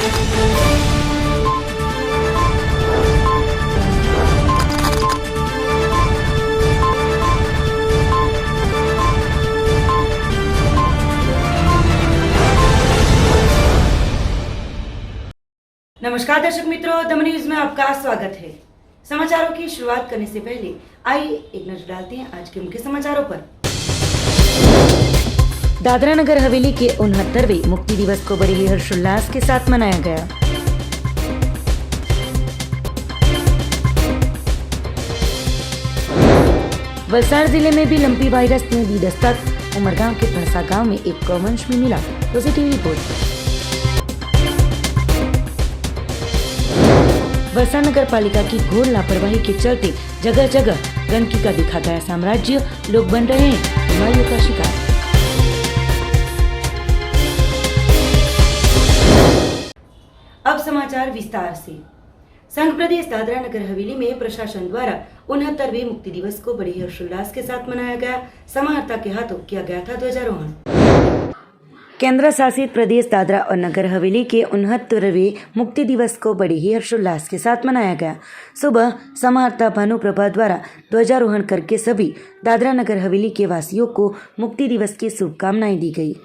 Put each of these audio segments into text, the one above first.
नमस्कार दर्शक मित्रों, दमन न्यूज में आपका स्वागत है। समाचारों की शुरुआत करने से पहले आइए एक नजर डालते हैं आज के मुख्य समाचारों पर। दादरा नगर हवेली के 69वें मुक्ति दिवस को बड़े ही हर्षोल्लास के साथ मनाया गया। वलसाड़ जिले में भी लंपी वायरस ने दी दस्तक। उमरगांव के भरसा गांव में एक गौवंश में मिला पॉजिटिव रिपोर्ट। वलसाड़ नगर पालिका की घोर लापरवाही के चलते जगह जगह गंदगी का दिखा गया साम्राज्य, लोग बन रहे हैं बीमारियों का शिकार। अब समाचार विस्तार से। संघ प्रदेश दादरा नगर हवेली में प्रशासन द्वारा 69वें मुक्ति दिवस को बड़े हर्षोल्लास के साथ मनाया गया। समाहर्ता के हाथों किया गया था ध्वजारोहण। केंद्र शासित प्रदेश दादरा और नगर हवेली के 69वें मुक्ति दिवस को बड़े ही हर्षोल्लास के साथ मनाया गया। सुबह समाहर्ता भानुप्रभा द्वारा ध्वजारोहण करके सभी दादरा नगर हवेली के वासियों को मुक्ति दिवस की शुभकामनाएं दी गई।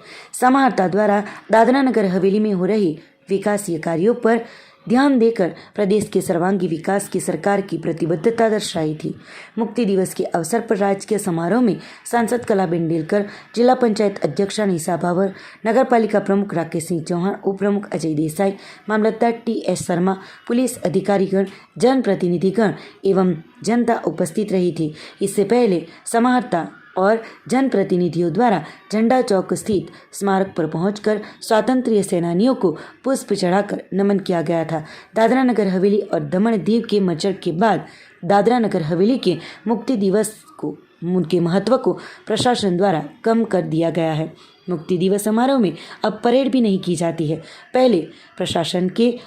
समाहर्ता द्वारा दादरा नगर हवेली में हो रहे विकासीय कार्यों पर ध्यान देकर प्रदेश के सर्वांगीण विकास की सरकार की प्रतिबद्धता दर्शाई थी। मुक्ति दिवस के अवसर पर राजकीय समारोह में सांसद कलाबेन डेलकर, जिला पंचायत अध्यक्षा निशा भावर, नगर पालिका प्रमुख राकेश सिंह चौहान, उप प्रमुख अजय देसाई, मामलतदार टी.एस. शर्मा, पुलिस अधिकारीगण, जनप्रतिनिधिगण एवं जनता उपस्थित रही थी। इससे पहले समाहर्ता और जनप्रतिनिधियों द्वारा झंडा चौक स्थित स्मारक पर पहुंचकर स्वातंत्र्य सेनानियों को पुष्प चढ़ाकर नमन किया गया था। दादरा नगर हवेली और दमन दीव के मचड़ के बाद दादरा नगर हवेली के मुक्ति दिवस को उनके महत्व को प्रशासन द्वारा कम कर दिया गया है। मुक्ति दिवस समारोह में अब परेड भी नहीं की जाती है। पहले प्रशासन के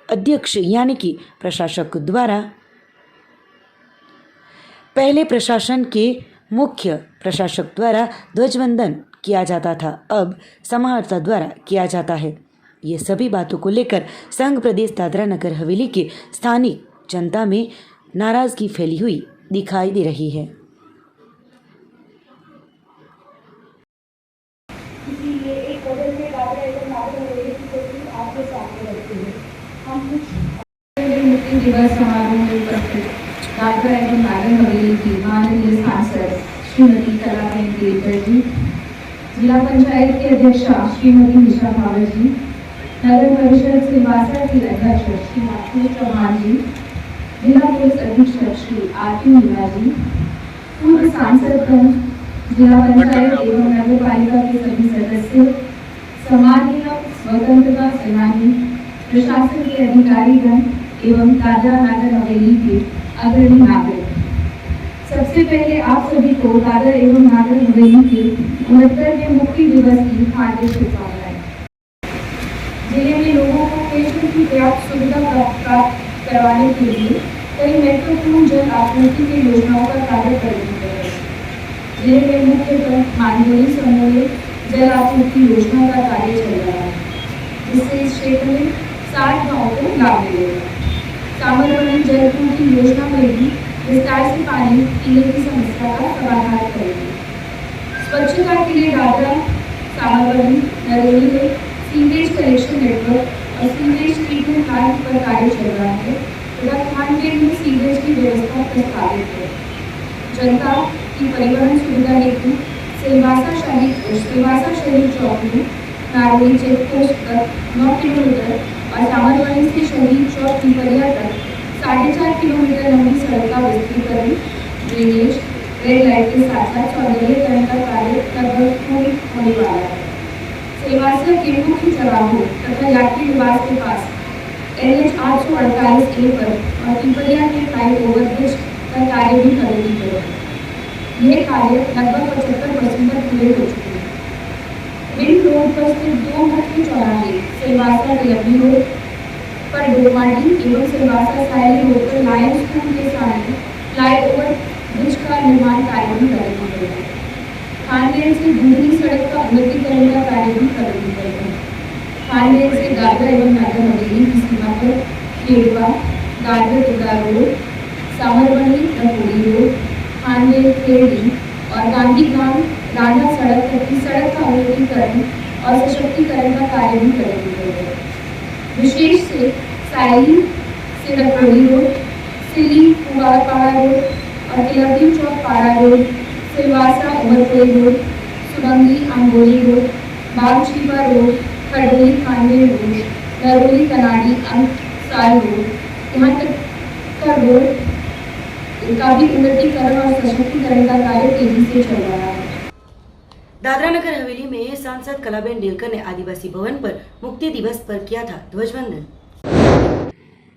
अध्यक्ष यानी कि प्रशासन के मुख्य प्रशासक द्वारा ध्वजवंदन किया जाता था, अब समाहर्ता द्वारा किया जाता है। ये सभी बातों को लेकर संघ प्रदेश दादरा नगर हवेली के स्थानिक जनता में नाराजगी फैली हुई दिखाई दे रही है। इसीलिए एक बदल में दादरा एवं नगर हवेली की तस्वीर आपके सामने रखते हैं। हम कुछ मुक्ति दिवस समारोह में उपस्थित दादरा एवं नगर हवेली की माननीय सांसद श्रीमती कलाबेन डेलकर जी, जिला पंचायत की अध्यक्षा श्रीमती निशा भावर जी, नगर परिषद सिलवासा की अध्यक्ष श्री राकेश चौहान जी, जिला पुलिस अधीक्षक श्री आरती मीना जी, पूर्व सांसदगण, जिला पंचायत एवं नगर पालिका के सभी सदस्य, समाजीय स्वतंत्रता सेनानी, प्रशासन के अधिकारीगण एवं दादरा नगर हवेली के अग्रणी नागरिक, सबसे पहले आप सभी को दादरा एवं नगर हवेली के 69वें मुक्ति दिवस की हार्दिक शुभकामनाएं। जिले में लोगों को पेयजल की पर्याप्त सुविधा प्राप्त करवाने के लिए कई महत्वपूर्ण जल आपूर्ति की योजनाओं का कार्य कर रही है। जिले में मुख्यतः मानगोली समूह जल आपूर्ति योजना का कार्य चल रहा है, जिससे इस क्षेत्र में 60 गाँवों को लाभ मिलेगा। सामरवली जलपूर्ति योजना में भी विस्तार से पानी पीने की समस्या का समाधान करेगी। स्वच्छता के लिए दादरा, सामरवली, नरेली में सीवेज कलेक्शन नेटवर्क और सीवेज ट्रीटमेंट प्लांट पर कार्य चल रहा है तथा खानगेट में सीवेज की व्यवस्था प्रस्तावित है। जनता की परिवहन सुविधा हेतु सिलवासा शहीद चौक में नारवली चेक पोस्ट तक 9 किलोमीटर और सामरवली से शहीद चौक पिपरिया तक 4.5 किलोमीटर लंबी सड़क का विस्तृतीकरण, ड्रेनेज, रेड लाइट के साथ साथ सौंदर्यीकरण का कार्य लगभग पूर्ण होने वाला है। सिलवासा के मुख्य चौराहों तथा यात्री निवास के पास NH 848A पर और पिपरिया के फ्लाईओवर ब्रिज का कार्य भी प्रगति पर है। यह कार्य लगभग 75% तक पूरे हो चुके हैं। रिंग रोड पर स्थित 2 मुख्य चौराहे सिलवासा डिलवरी रोड पर डोमाडी एवं सिलवासा सायली रोड पर लायंस स्कूल के सामने फ्लाईओवर ब्रिज का निर्माण कार्य भी प्रगति पर है। खानगेट से घूमनी सड़क का उन्नतीकरण का कार्य भी प्रगति पर है। खानदेन से दादरा एवं नागर हवेली की सीमा पर खेड़वा, दादरा टोडा रोड, सामरबंदी रंगोली रोड, खानदेन खेड़ी और गांधीग्राम रांझा सड़क तक की सड़क का औद्योगिकरण और सशक्तिकरण का कार्य भी प्रगति कर रहे हैं। विशेष से साइली से रंगोली रोड, सिली कुवारपाड़ा रोड और Tilakdeep chowk Pada road, Silvassa Umarkoi road, Surangi Angoli road, Bagchipa road, Khadoli Khanden road, Naroli Kanadi Ansar road, यहाँ तक का रोड का भी उन्नतीकरण और सशक्तिकरण का कार्य तेजी से चल रहा है। दादरा नगर हवेली में सांसद कलाबेन डेलकर ने आदिवासी भवन पर मुक्ति दिवस पर किया था ध्वजवंदन।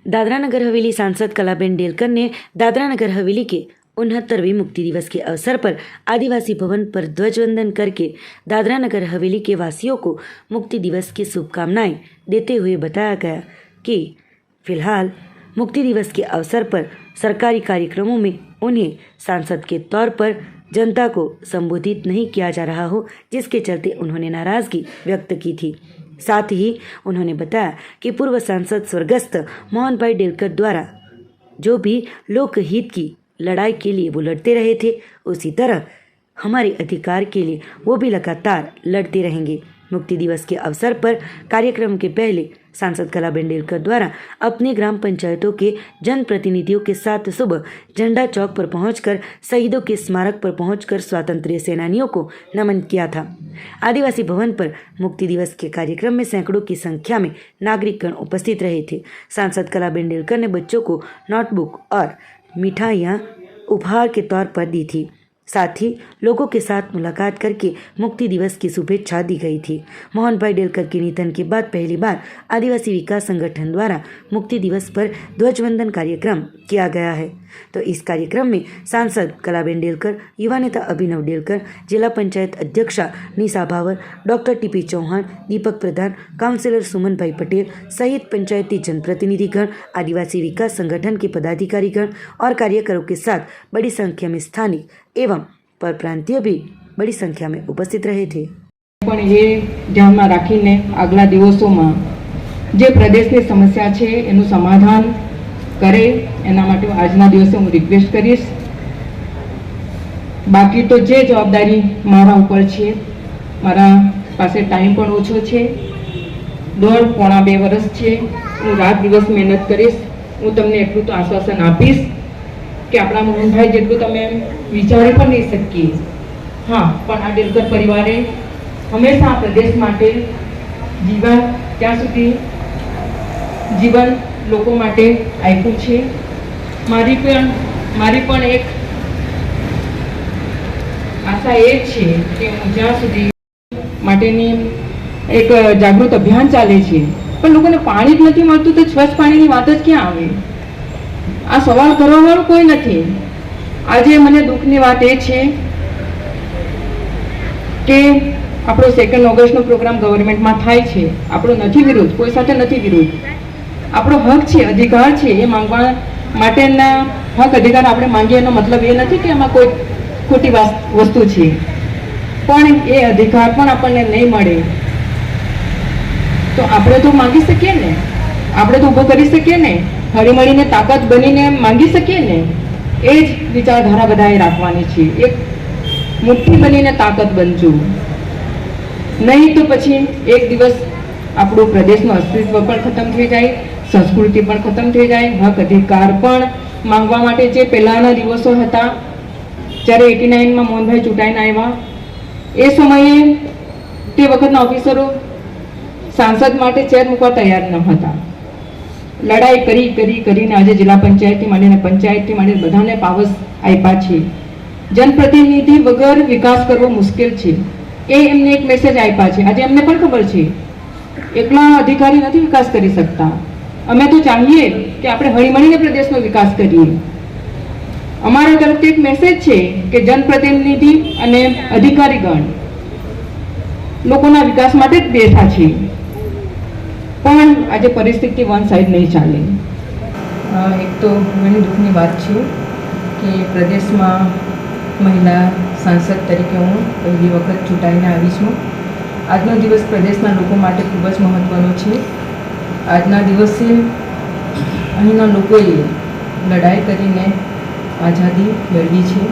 दादरा नगर हवेली सांसद कलाबेन डेलकर ने दादरा नगर हवेली के 69वें मुक्ति दिवस के अवसर पर आदिवासी भवन पर ध्वजवंदन करके दादरा नगर हवेली के वासियों को मुक्ति दिवस की शुभकामनाएं देते हुए बताया गया कि फिलहाल मुक्ति दिवस के अवसर पर सरकारी कार्यक्रमों में उन्हें सांसद के तौर पर जनता को संबोधित नहीं किया जा रहा हो, जिसके चलते उन्होंने नाराजगी व्यक्त की थी। साथ ही उन्होंने बताया कि पूर्व सांसद स्वर्गस्थ मोहन भाई डेलकर द्वारा जो भी लोकहित की लड़ाई के लिए वो लड़ते रहे थे, उसी तरह हमारे अधिकार के लिए वो भी लगातार लड़ते रहेंगे। मुक्ति दिवस के अवसर पर कार्यक्रम के पहले सांसद कलाबेन डेलकर द्वारा अपने ग्राम पंचायतों के जनप्रतिनिधियों के साथ सुबह झंडा चौक पर पहुंचकर शहीदों के स्मारक पर पहुंचकर स्वातंत्र्य सेनानियों को नमन किया था। आदिवासी भवन पर मुक्ति दिवस के कार्यक्रम में सैकड़ों की संख्या में नागरिकगण उपस्थित रहे थे। सांसद कलाबेन डेलकर ने बच्चों को नोटबुक और मिठाइयाँ उपहार के तौर पर दी थी। साथ ही लोगों के साथ मुलाकात करके मुक्ति दिवस की शुभेच्छा दी गई थी। मोहन भाई डेलकर के निधन के बाद पहली बार आदिवासी विकास संगठन द्वारा मुक्ति दिवस पर ध्वजवंदन कार्यक्रम किया गया है। तो इस कार्यक्रम में सांसद कलाबेन डेलकर, युवा नेता अभिनव डेलकर, जिला पंचायत अध्यक्षा निशा भावर, डॉक्टर टीपी चौहान, दीपक प्रधान, काउंसिलर सुमन भाई पटेल सहित पंचायती जनप्रतिनिधिगण, आदिवासी विकास संगठन के पदाधिकारीगण और कार्यकरों के साथ बड़ी संख्या में स्थानिक एवं परप्रांतीय भी बड़ी संख्या में उपस्थित रहे थे। પણ એ ધ્યાનમાં રાખીને આગલા દિવસોમાં જે પ્રદેશની સમસ્યા છે એનું સમાધાન કરે એના માટે આજના દિવસે હું રિક્વેસ્ટ કરીશ। બાકી તો જે જવાબદારી મારા ઉપર છે, મારા પાસે ટાઈમ પણ ઓછો છે, 1.5-2 વર્ષ છે, હું રાત દિવસ મહેનત કરીશ। હું તમને એટલું તો આશ્વાસન આપીશ કે આપણા મોહનભાઈ જેટલું તમે વિચારી પણ નહીં શકીએ। હા, પણ આ ડેલકર પરિવારે હંમેશા આ પ્રદેશ માટે જીવન ત્યાં સુધી જીવન લોકો માટે આપ્યું છે। મારી પણ એક આશા એ છે કે હું જ્યાં સુધી માટેની એક જાગૃત અભિયાન ચાલે છે, પણ લોકોને પાણી જ નથી મળતું તો સ્વચ્છ પાણીની વાત જ ક્યાં આવે? આ સવાલ કરવાવાળું કોઈ નથી। આજે મને દુઃખની વાત એ છે કે આપણો 2 ઓગસ્ટનો પ્રોગ્રામ ગવર્મેન્ટમાં થાય છે। આપણો નથી વિરોધ, કોઈ સાથે નથી વિરોધ, આપણો હક છે, અધિકાર છે। એ માંગવા માટેના હક અધિકાર આપણે માંગીએ એનો મતલબ એ નથી કે એમાં કોઈ ખોટી વસ્તુ છે, પણ એ અધિકાર પણ આપણને નહીં મળે તો આપણે તો માંગી શકીએ ને, આપણે તો ઊભો કરી શકીએ ને, હળી મળીને તાકાત બનીને માંગી શકીએ ને। એ જ વિચારધારા બધાએ રાખવાની છે। એક મુઠ્ઠી બનીને તાકાત બનજો, નહીં તો પછી એક દિવસ આપણું પ્રદેશનું અસ્તિત્વ પણ ખતમ થઈ જાય, સંસ્કૃતિ પણ ખતમ થઈ જાય, હક અધિકાર પણ માંગવા માટે જે પહેલાંના દિવસો હતા જ્યારે 89માં મોહનભાઈ ચૂંટાઈને આવ્યા એ સમયે તે વખતના ઓફિસરો સાંસદ માટે ચેર મૂકવા તૈયાર ન હતા। લડાઈ કરીને આજે જિલ્લા પંચાયતથી માંડીને પંચાયતથી માંડીને બધાને પાવર્સ આપ્યા છે। जनप्रतिनिधि वगर विकास करवो मुश्किल छे। ए एमने एक मेसेज आप्या छे। आज एमने पण खबर छे एकला अधिकारी नहीं विकास करी सकता। अमे तो चाहिए कि आपणे हळीमळीने प्रदेशनो विकास करीए। अमारा तरफथी एक मेसेज छे कि जनप्रतिनिधि अने अधिकारीगण लोकोना विकास माटे ज बेठा छे, पण आज परिस्थिति वन साइड नहीं चाले। एक तो घणी दुखनी बात छे कि प्रदेश में महिला सांसद तरीके हूँ पहली वखत चूंटाईने आवी छूं આજનો દિવસ પ્રદેશના લોકો માટે ખૂબ જ મહત્ત્વનો છે. આજના દિવસે અહીંના લોકોએ લડાઈ કરીને આઝાદી મેળવી છે.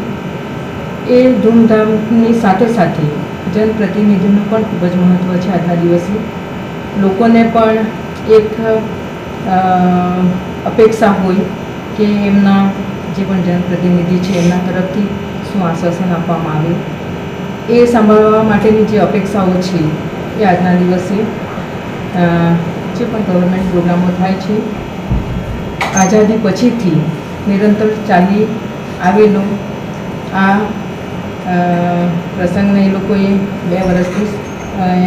એ ધૂમધામની સાથે સાથે જનપ્રતિનિધિનું પણ ખૂબ જ મહત્ત્વ છે. આજના દિવસે લોકોને પણ એક અપેક્ષા હોય કે એમના જે પણ જનપ્રતિનિધિ છે એમના તરફથી શું આશ્વાસન આપવામાં આવે એ સાંભળવા માટેની જે અપેક્ષાઓ છે એ આજના દિવસે જે પણ ગવર્મેન્ટ પ્રોગ્રામો થાય છે આઝાદી પછીથી નિરંતર ચાલી આવેલો આ પ્રસંગને એ લોકોએ 2 વર્ષથી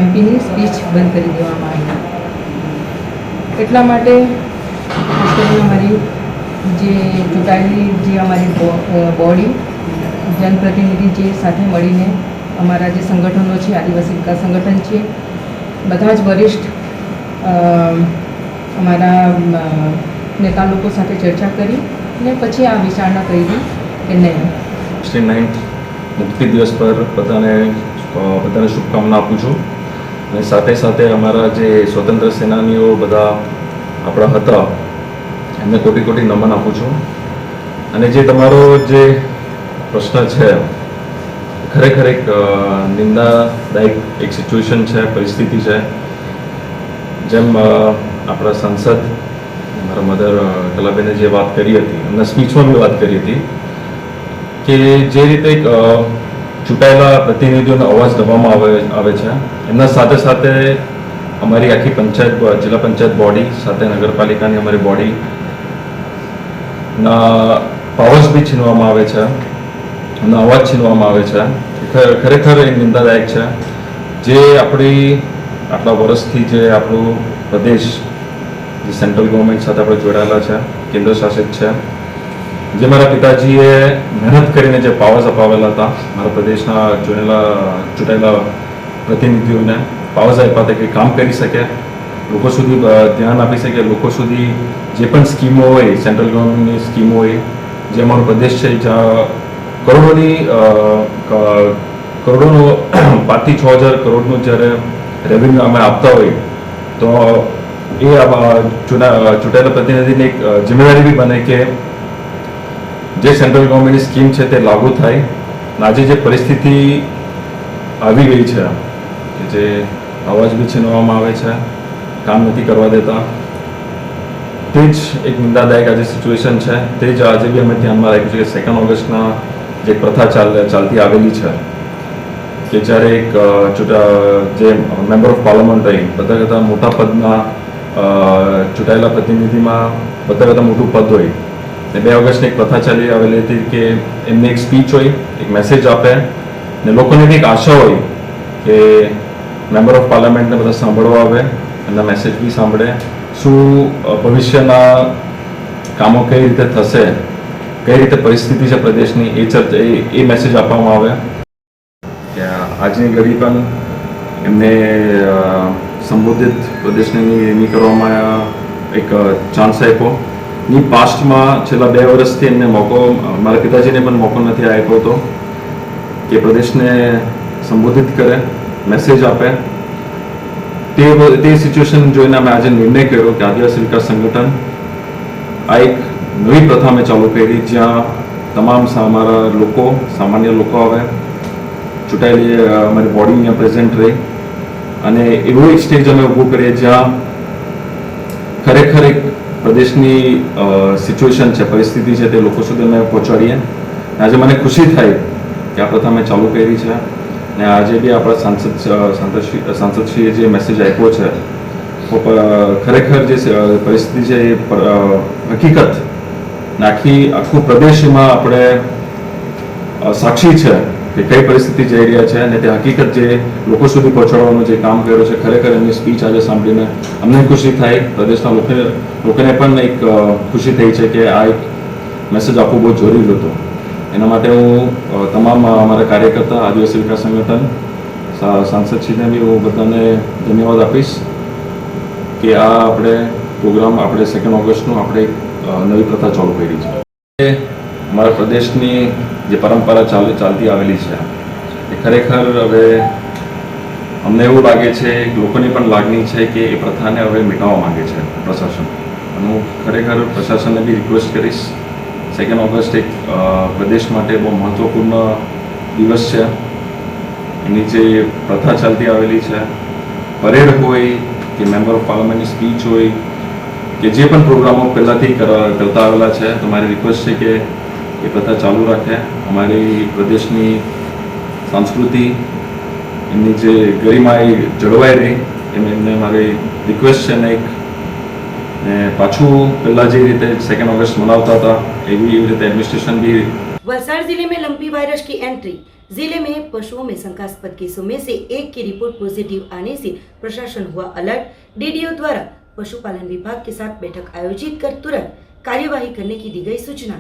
એમપીની સ્પીચ બંધ કરી દેવામાં આવી. એટલા માટે ખાસ કરીને અમારી જે ચૂંટાયેલી જે અમારી બોડી જનપ્રતિનિધિ જે સાથે મળીને અમારા જે સંગઠનો છે, આદિવાસી વિકાસ સંગઠન છે, બધા જ વરિષ્ઠ અમારા નેતા લોકો સાથે ચર્ચા કરી ને પછી આ વિચારણા કરી કે નહીં. 9th મુક્તિ દિવસ પર બધાને શુભકામના આપું છું. અને સાથે સાથે અમારા જે સ્વતંત્ર સેનાનીઓ બધા આપણા હતા એમને કોટી કોટી નમન આપું છું. અને જે તમારો જે પ્રશ્ન છે ખરેખર એક નિંદાદાયક એક સિચ્યુએશન છે, પરિસ્થિતિ છે. જેમ આપણા સાંસદ મારા મધર કલાબેને જે વાત કરી હતી, એમના સ્પીચમાં બી વાત કરી હતી કે જે રીતે એક ચૂંટાયેલા પ્રતિનિધિઓનો અવાજ દબાવવામાં આવે છે, એમના સાથે સાથે અમારી આખી પંચાયત, જિલ્લા પંચાયત બોડી સાથે નગરપાલિકાની અમારી બોડીના પાવર્સ બી છીનવામાં આવે છે, એમનો અવાજ છીનવામાં આવે છે. ખરેખર એ નિંદાદાયક છે. જે આપણી આટલા વર્ષથી જે આપણું પ્રદેશ જે સેન્ટ્રલ ગવર્મેન્ટ સાથે આપણે જોડાયેલા છે, કેન્દ્ર શાસિત છે, જે મારા પિતાજીએ મહેનત કરીને જે પાવર્સ અપાવેલા હતા મારા પ્રદેશના ચૂંટાયેલા પ્રતિનિધિઓને પાવર્સ આપ્યા હતા કે કામ કરી શકે, લોકો સુધી ધ્યાન આપી શકે, લોકો સુધી જે પણ સ્કીમો હોય, સેન્ટ્રલ ગવર્મેન્ટની સ્કીમો હોય, જે અમારો પ્રદેશ છે જ્યાં કરોડોનું 5 થી 6 હજાર કરોડનું જ્યારે રેવન્યુ અમે આપતા હોય તો એ ચૂંટાયેલા પ્રતિનિધિની એક જિમ્મેદારી બી બને કે જે સેન્ટ્રલ ગવર્મેન્ટની સ્કીમ છે તે લાગુ થાય. આજે જે પરિસ્થિતિ આવી ગઈ છે કે જે અવાજ બી છીનવામાં આવે છે, કામ નથી કરવા દેતા, તે જ એક નિંદાદાયક આજે સિચ્યુએશન છે. તે જ આજે બી અમે ધ્યાનમાં રાખ્યું છે કે 2 ઓગસ્ટના જે પ્રથા ચાલતી આવેલી છે કે જ્યારે એક જે મેમ્બર ઓફ પાર્લામેન્ટ હોય, બધા કરતાં મોટા પદના ચૂંટાયેલા પ્રતિનિધિમાં બધા કરતાં મોટું પદ હોય, ને 2 ઓગસ્ટની એક પ્રથા ચાલી આવેલી હતી કે એમને એક સ્પીચ હોય, એક મેસેજ આપે ને લોકોને બી એક આશા હોય કે મેમ્બર ઓફ પાર્લામેન્ટને બધા સાંભળવા આવે, એમના મેસેજ બી સાંભળે, શું ભવિષ્યના કામો કઈ રીતે થશે, કઈ રીતે પરિસ્થિતિ છે પ્રદેશની, એ મેસેજ આપવામાં આવે. કે આજની ઘડી પણ એમને સંબોધિત પ્રદેશને એની કરવામાં એક ચાન્સ આપ્યો. ની પાસ્ટમાં છેલ્લા 2 વર્ષથી એમને મોકો, મારા પિતાજીને પણ મોકો નથી આપ્યો હતો કે પ્રદેશને સંબોધિત કરે, મેસેજ આપે. તે સિચ્યુએશન જોઈને અમે આજે નિર્ણય કર્યો કે આદિવાસી વિકાસ સંગઠન આ એક નવી પ્રથા અમે ચાલુ કરી જ્યાં તમામ અમારા લોકો, સામાન્ય લોકો આવે, ચૂંટાયેલી અમારી બોડી અહીંયા પ્રેઝન્ટ રહી અને એવો એક સ્ટેજ અમે ઊભું કરીએ જ્યાં ખરેખર એક પ્રદેશની સિચ્યુએશન છે, પરિસ્થિતિ છે, તે લોકો સુધી અમે પહોંચાડીએ. આજે મને ખુશી થાય કે આ પ્રથા મેં ચાલુ કરી છે ને આજે બી આપણા સાંસદશ્રીએ જે મેસેજ આપ્યો છે ખરેખર જે પરિસ્થિતિ છે એ હકીકત આખું પ્રદેશ એમાં આપણે સાક્ષી છે કે કઈ પરિસ્થિતિ જઈ રહ્યા છે અને તે હકીકત જે લોકો સુધી પહોંચાડવાનું જે કામ કર્યું છે, ખરેખર એમની સ્પીચ આજે સાંભળીને અમને ખુશી થાય, પ્રદેશના લોકોને પણ એક ખુશી થઈ છે કે આ એક મેસેજ આપવું બહુ જરૂરી હતું. એના માટે હું તમામ અમારા કાર્યકર્તા, આદિવાસી વિકાસ સંગઠન, સાંસદશ્રીને બી હું બધાને ધન્યવાદ આપીશ કે આ આપણે પ્રોગ્રામ આપણે 2 ઓગસ્ટનું આપણે એક નવી પ્રથા ચાલુ કરી છે. અમારા પ્રદેશની જે પરંપરા ચાલતી આવેલી છે એ ખરેખર હવે અમને એવું લાગે છે, લોકોની પણ લાગણી છે કે એ પ્રથાને હવે મિટાવવા માંગે છે પ્રશાસન. અને હું ખરેખર પ્રશાસનને બી રિક્વેસ્ટ કરીશ, 2 ઓગસ્ટ એક પ્રદેશ માટે બહુ મહત્ત્વપૂર્ણ દિવસ છે. એની જે પ્રથા ચાલતી આવેલી છે, પરેડ હોય કે મેમ્બર ઓફ પાર્લામેન્ટની સ્પીચ હોય કે જે પણ પ્રોગ્રામો પહેલાંથી કરતા આવેલા છે, તો મારી રિક્વેસ્ટ છે કે એ પ્રથા ચાલુ રાખે. અમારી પ્રદેશની સંસ્કૃતિ, એમની જે ગરિમા એ જળવાઈ રહે એમને મારી રિક્વેસ્ટ છે. ને પાછું પહેલાં જે રીતે 2 ઓગસ્ટ મનાવતા હતા એવી રીતે એડમિનિસ્ટ્રેશન भी. वलसाड जिले में लंपी वायरस की एंट्री। जिले में पशुओं में शंकास्पद केसों में से एक की रिपोर्ट पॉजिटिव आने से प्रशासन हुआ अलर्ट। डीडीओ द्वारा पशुपालन विभाग के साथ बैठक आयोजित कर तुरंत कार्यवाही करने की दी गई सूचना।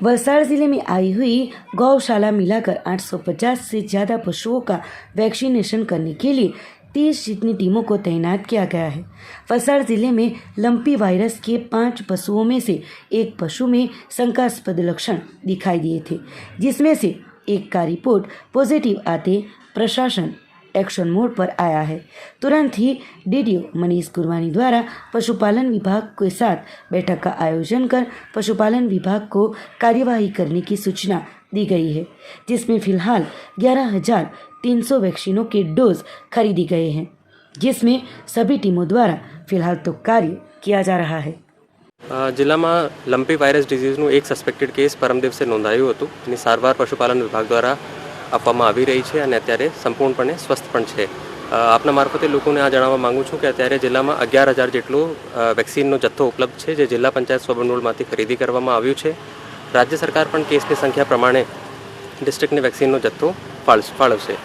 वलसाड जिले में आई हुई गौशाला मिलाकर 850 से ज़्यादा पशुओं का वैक्सीनेशन करने के लिए 30 जितनी टीमों को तैनात किया गया है। वलसाड जिले में लंपी वायरस के 5 पशुओं में से एक पशु में शंकास्पद लक्षण दिखाई दिए थे, जिसमें से एक का रिपोर्ट पॉजिटिव आते प्रशासन एक्शन मोड पर आया है। तुरंत ही डीडीओ मनीष गुरवानी द्वारा पशुपालन विभाग के साथ बैठक का आयोजन कर पशुपालन विभाग को कार्यवाही करने की सूचना दी गई है, जिसमें फिलहाल 11,300 वैक्सीनों के डोज खरीदे गए हैं, जिसमें सभी टीमों द्वारा फिलहाल तो कार्य किया जा रहा है। જિલ્લામાં લંપી વાયરસ ડિઝીઝનું એક સસ્પેક્ટેડ કેસ પરમ દિવસે નોંધાયું હતું. એની સારવાર પશુપાલન વિભાગ દ્વારા આપવામાં આવી રહી છે અને અત્યારે સંપૂર્ણપણે સ્વસ્થ પણ છે. આપના મારફતે લોકોને આ જણાવવા માગું છું કે અત્યારે જિલ્લામાં 11,000 જેટલો વેક્સિનનો જથ્થો ઉપલબ્ધ છે, જે જિલ્લા પંચાયત સ્વભંડોળમાંથી ખરીદી કરવામાં આવ્યું છે. રાજ્ય સરકાર પણ કેસની સંખ્યા પ્રમાણે ડિસ્ટ્રિક્ટને વેક્સિનનો જથ્થો ફાળવશે.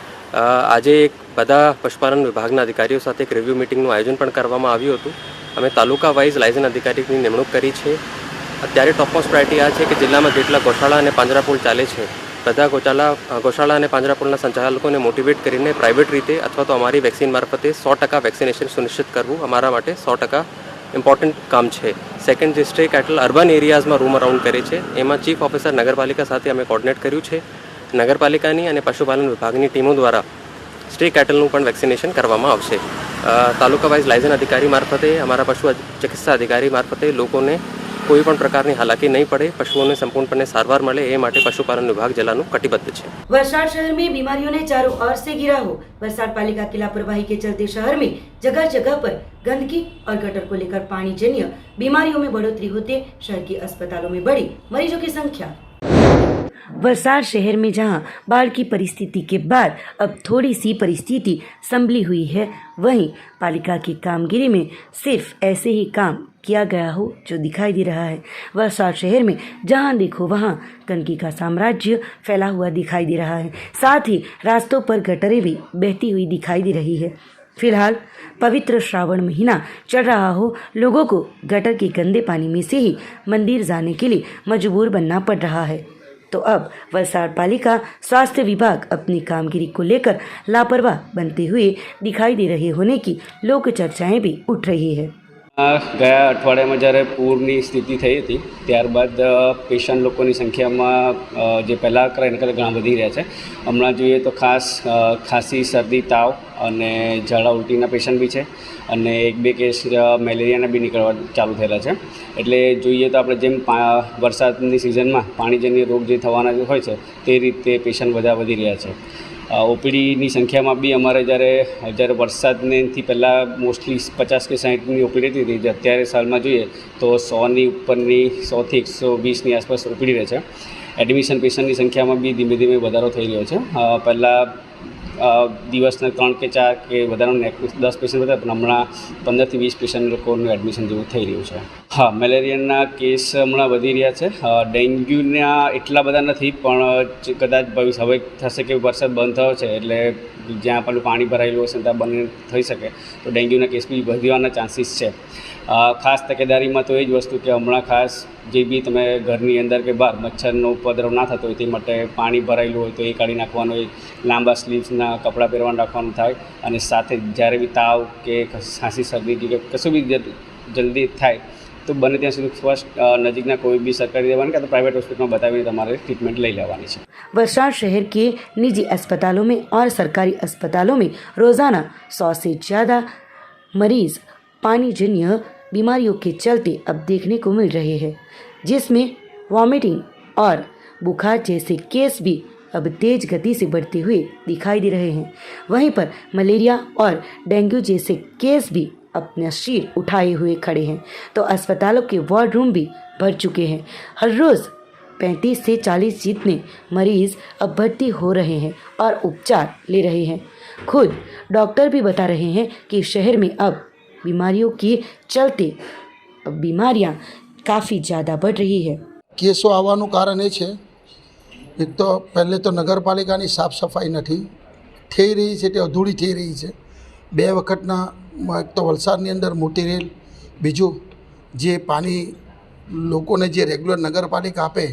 આજે એક બધા પશુપાલન વિભાગના અધિકારીઓ સાથે એક રિવ્યૂ મિટિંગનું આયોજન પણ કરવામાં આવ્યું હતું. અમે તાલુકા વાઇઝ લાયઝન અધિકારીની નિમણૂક કરી છે. અત્યારે ટોપમોસ્ટ પ્રાયોરિટી આ છે કે જિલ્લામાં જેટલા ગૌશાળા અને પાંજરાપોળ ચાલે છે, બધા ગૌશાળા અને પાંજરાપોળના સંચાલકોને મોટિવેટ કરીને પ્રાઇવેટ રીતે અથવા તો અમારી વેક્સિન મારફતે 100% વેક્સિનેશન સુનિશ્ચિત કરવું અમારા માટે 100% ઇમ્પોર્ટન્ટ કામ છે. સેકન્ડ, જે સ્ટ્રે કેટલ અર્બન એરિયાઝમાં રૂમ અરાઉન્ડ કરે છે, એમાં ચીફ ઓફિસર નગરપાલિકા સાથે અમે કોર્ડિનેટ કર્યું છે. નગરપાલિકાની અને પશુપાલન વિભાગની ટીમો દ્વારા સ્ટ્રે કેટલનું પણ વેક્સિનેશન કરવામાં આવશે. તાલુકા વાઇઝ લાયઝન અધિકારી મારફતે, અમારા પશુ ચિકિત્સા અધિકારી મારફતે લોકોને કોઈ પણ પ્રકારની હાલાકી નહીં પડે, પશુઓને સંપૂર્ણપણે સારવાર મળે એ માટે પશુપાલન વિભાગ જિલ્લાનું કટિબદ્ધ છે. वलसाड शहर में बीमारियों ने चारों ओर से घिरा हो। वलसाड पालिका की लापरवाही के चलते शहर में जगह जगह पर गंदगी और गटर को लेकर पानी जन्य बीमारियों में बढ़ोतरी होते शहर के अस्पतालों में बढ़ी मरीजों की संख्या। वलसाड शहर में जहां बाढ़ की परिस्थिति के बाद अब थोड़ी सी परिस्थिति संभली हुई है, वहीं पालिका की कामगिरी में सिर्फ ऐसे ही काम किया गया हो जो दिखाई दे रहा है। वलसाड शहर में जहां देखो वहां गंदगी का साम्राज्य फैला हुआ दिखाई दे रहा है, साथ ही रास्तों पर गटरें भी बहती हुई दिखाई दे रही है। फिलहाल पवित्र श्रावण महीना चल रहा हो, लोगों को गटर के गंदे पानी में से ही मंदिर जाने के लिए मजबूर बनना पड़ रहा है। तो अब वलसाड पालिका स्वास्थ्य विभाग अपनी कामगिरी को लेकर लापरवाह बनते हुए दिखाई दे रहे होने की लोक चर्चाएं भी उठ रही है। ગયા અઠવાડિયામાં જ્યારે પૂરની સ્થિતિ થઈ હતી ત્યારબાદ પેશન્ટ લોકોની સંખ્યામાં જે પહેલાં એના કરતાં ઘણા વધી રહ્યા છે. હમણાં જોઈએ તો ખાસ ખાંસી, શરદી, તાવ અને ઝાડા ઉલટીના પેશન્ટ બી છે અને 1-2 કેસ મેલેરિયાના બી નીકળવા ચાલુ થયેલા છે. એટલે જોઈએ તો આપણે જેમ વરસાદની સિઝનમાં પાણીજન્ય રોગ જે થવાના હોય છે તે રીતે પેશન્ટ બધા વધી રહ્યા છે. ઓપીડીની સંખ્યામાં બી અમારે જ્યારે વરસાદથી પહેલાં મોસ્ટલી 50 કે 60ની ઓપીડી હતી, જે અત્યારે સાલમાં જોઈએ તો 100ની ઉપરની 100થી 120ની આસપાસ ઓપીડી રહે છે. એડમિશન પેશન્ટની સંખ્યામાં બી ધીમે ધીમે વધારો થઈ રહ્યો છે. પહેલાં દિવસના 3 કે 4 કે વધારાનું 10 પેશન્ટ હતા, પણ હમણાં 15થી 20 પેશન્ટ લોકોનું એડમિશન જેવું થઈ રહ્યું છે. હા, મેલેરિયાના કેસ હમણાં વધી રહ્યા છે. ડેન્ગ્યુના એટલા બધા નથી, પણ કદાચ હવે થશે કે વરસાદ બંધ થયો છે એટલે જ્યાં પણ પાણી ભરાયેલું હશે ત્યાં બંધ થઈ શકે તો ડેન્ગ્યુના કેસ બી વધવાના ચાન્સીસ છે. ખાસ તકેદારીમાં તો એ જ વસ્તુ કે હમણાં ખાસ જે બી તમે ઘરની અંદર કે બહાર મચ્છરનો ઉપદ્રવ ના થતો હોય તે માટે પાણી ભરાયેલું હોય તો એ કાઢી નાખવાનું હોય, લાંબા સ્લીવ્સના કપડાં પહેરવાનું રાખવાનું થાય અને સાથે જ્યારે બી તાવ કે ખાંસી, શરદી કે કશું બી જલ્દી થાય તો બને ત્યાં સુધી ફર્સ્ટ નજીકના કોઈ બી સરકારી દેવાની કાં તો પ્રાઇવેટ હોસ્પિટલમાં બતાવીને તમારે ટ્રીટમેન્ટ લઈ લેવાની છે। वलसाड़ शहर के निजी अस्पतालों में और सरकारी अस्पतालों में रोज़ाना 100 से ज़्यादा मरीज पानी जन्य बीमारियों के चलते अब देखने को मिल रहे हैं, जिसमें वॉमिटिंग और बुखार जैसे केस भी अब तेज गति से बढ़ते हुए दिखाई दे रहे हैं। वहीं पर मलेरिया और डेंगू जैसे केस भी अपना सिर उठाए हुए खड़े हैं, तो अस्पतालों के वार्ड रूम भी भर चुके हैं। हर रोज़ 35 से 40 जितने मरीज अब भर्ती हो रहे हैं और उपचार ले रहे हैं। खुद डॉक्टर भी बता रहे हैं कि शहर में अब बीमारियों के चलते बीमारियां काफ़ी ज़्यादा बढ़ रही है। કેસો આવવાનું કારણ એ છે, એક તો પહેલે તો નગરપાલિકાની સાફ સફાઈ નથી થઈ રહી છે, તે અધૂરી થઈ રહી છે। 2 વખતના એક તો વલસાડની અંદર મોટી રેલ, બીજું જે પાણી લોકોને જે રેગ્યુલર નગરપાલિકા આપે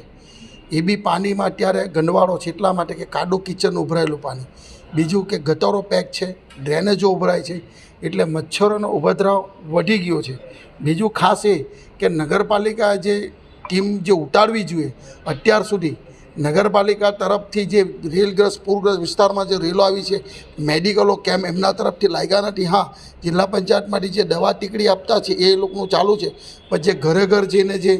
એ બી પાણીમાં અત્યારે ગંદવાળો છે, એટલા માટે કે કાદો કિચન ઉભરાયેલું પાણી, બીજું કે ગટરો પેક છે, ડ્રેનેજો ઉભરાય છે, એટલે મચ્છરોનો ઉપદ્રવ વધી ગયો છે। બીજું ખાસ એ કે નગરપાલિકા જે ટીમ જે ઉતારવી જોઈએ, અત્યાર સુધી નગરપાલિકા તરફથી જે રેલગ્રસ્ત પૂરગ્રસ્ત વિસ્તારમાં જે રેલો આવી છે, મેડિકલો કેમ્પ એમના તરફથી લાગ્યા નથી। હા, જિલ્લા પંચાયતમાંથી જે દવા ટીકડી આપતા છે એ લોકોનું ચાલુ છે, પણ જે ઘરે ઘર જઈને જે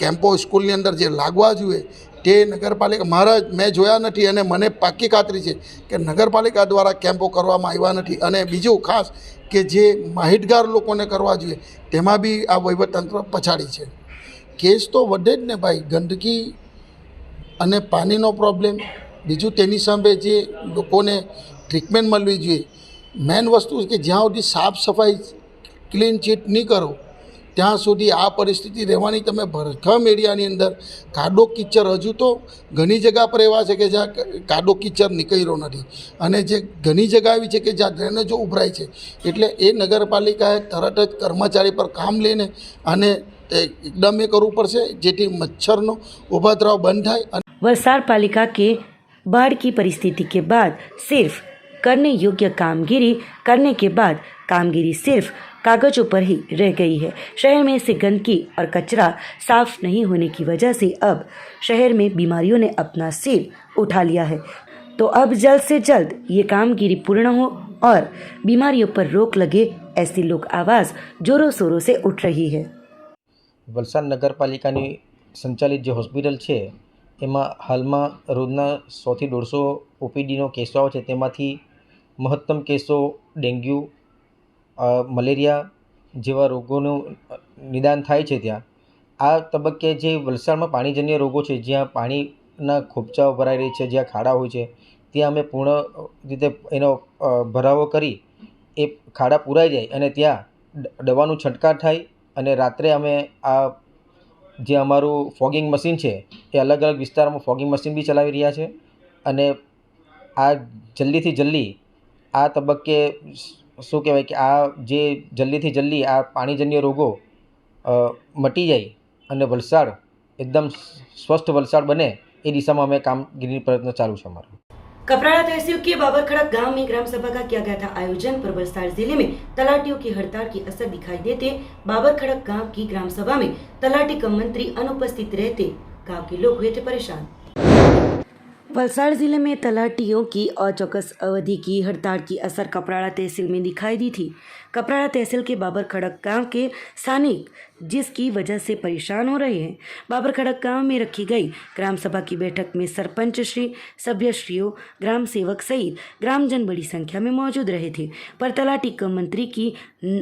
કેમ્પો સ્કૂલની અંદર જે લાગવા જોઈએ તે નગરપાલિકા મેં જોયા નથી, અને મને પાક્કી ખાતરી છે કે નગરપાલિકા દ્વારા કેમ્પો કરવામાં આવ્યા નથી। અને બીજું ખાસ કે જે માહિતગાર લોકોને કરવા જોઈએ તેમાં બી આ વહીવટતંત્ર પછાડી છે। કેસ તો વધે જ ને ભાઈ, ગંદકી અને પાણીનો પ્રોબ્લેમ, બીજું તેની સામે જે લોકોને ટ્રીટમેન્ટ મળવી જોઈએ। મેઇન વસ્તુ છે કે જ્યાં સુધી સાફ સફાઈ ક્લીન ચીટ નહીં કરો ત્યાં સુધી આ પરિસ્થિતિ રહેવાની। તમે ભરખમ એરિયાની અંદર કાદો કિચડ, હજુ તો ઘણી જગ્યા પર એવા છે કે જ્યાં કાદો કિચડ નીકળ્યો નથી, અને જે ઘણી જગ્યા એવી છે કે જ્યાં ડ્રેનેજો ઉભરાય છે, એટલે એ નગરપાલિકાએ તરત જ કર્મચારી પર કામ લઈને અને एकदम ये करવું પડશે જેથી મચ્છરનો ઉપદ્રવ બંધ થાય। वलसाड़ पालिका के बाढ़ की परिस्थिति के बाद सिर्फ करने योग्य कामगिरी सिर्फ कागजों पर ही रह गई है। शहर में से गंदगी और कचरा साफ नहीं होने की वजह से अब शहर में बीमारियों ने अपना सिर उठा लिया है। तो अब जल्द से जल्द ये कामगिरी पूर्ण हो और बीमारियों पर रोक लगे, ऐसी लोक आवाज़ जोरों शोरों से उठ रही है। વલસાડ નગરપાલિકાની સંચાલિત જે હોસ્પિટલ છે એમાં હાલમાં રોજના 100 થી 150 ઓપીડીનો કેસો આવે છે, તેમાંથી મહત્તમ કેસો ડેન્ગ્યુ, મલેરિયા જેવા રોગોનું નિદાન થાય છે। ત્યાં આ તબક્કે જે વલસાડમાં પાણીજન્ય રોગો છે, જ્યાં પાણીના ખોપચાઓ ભરાઈ રહી છે, જ્યાં ખાડા હોય છે, ત્યાં અમે પૂર્ણ રીતે એનો ભરાવો કરી એ ખાડા પૂરાઈ જાય અને ત્યાં દવાનું છંટકાવ થાય। અને રાત્રે અમે આ જે અમારું ફોગિંગ મશીન છે એ અલગ અલગ વિસ્તારમાં ફોગિંગ મશીન બી ચલાવી રહ્યા છે, અને આ જલ્દીથી જલ્દી આ તબક્કે શું કહેવાય કે આ જે જલ્દીથી જલ્દી આ પાણીજન્ય રોગો મટી જાય અને વલસાડ એકદમ સ્વસ્થ વલસાડ બને એ દિશામાં અમે કામગીરી પ્રયત્ન ચાલુ છે અમારો। कपराड़ा तहसील के बाबरखड़क गांव में ग्राम सभा का किया गया था आयोजन, पर वलसाड़ जिले में तलाटियों की हड़ताल की असर दिखाई देते बाबरखड़क गांव की ग्राम सभा में तलाटी कम मंत्री अनुपस्थित रहते गांव के लोग हुए थे परेशान। वलसाड़ जिले में तलाटियों की अचौकस अवधि की हड़ताल की असर कपराड़ा तहसील में दिखाई दी थी। कपराड़ा तहसील के बाबरखड़क गांव के स्थानिक जिसकी वजह से परेशान हो रहे हैं। बाबरखड़क गांव में रखी गई ग्राम सभा की बैठक में सरपंच श्री, सभ्यश्रियों, ग्राम सेवक सहित ग्रामजन बड़ी संख्या में मौजूद रहे थे, पर तलाटी कम मंत्री की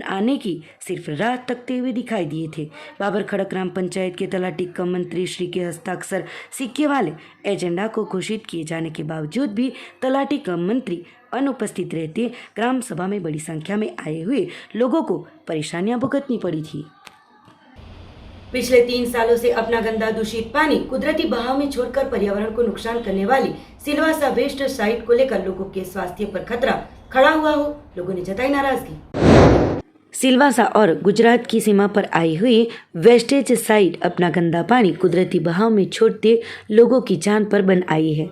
आने की सिर्फ राह तकते हुए दिखाई दिए थे। बाबरखड़क ग्राम पंचायत के तलाटी कम मंत्री श्री के हस्ताक्षर सिक्के वाले एजेंडा को घोषित किए जाने के बावजूद भी तलाटी कम मंत्री अनुपस्थित रहते ग्राम सभा में बड़ी संख्या में आए हुए लोगों को परेशानियां भुगतनी पड़ी थी। पिछले 3 सालों से अपना गंदा दूषित पानी कुदरती बहाव में छोड़कर पर्यावरण को नुकसान करने वाली सिलवासा वेस्ट साइट को लेकर लोगों के स्वास्थ्य पर खतरा खड़ा हुआ हो, लोगों ने जताई नाराजगी। सिलवासा और गुजरात की सीमा पर आई हुई वेस्टेज साइट अपना गंदा पानी कुदरती बहाव में छोड़ते लोगों की जान पर बन आई है।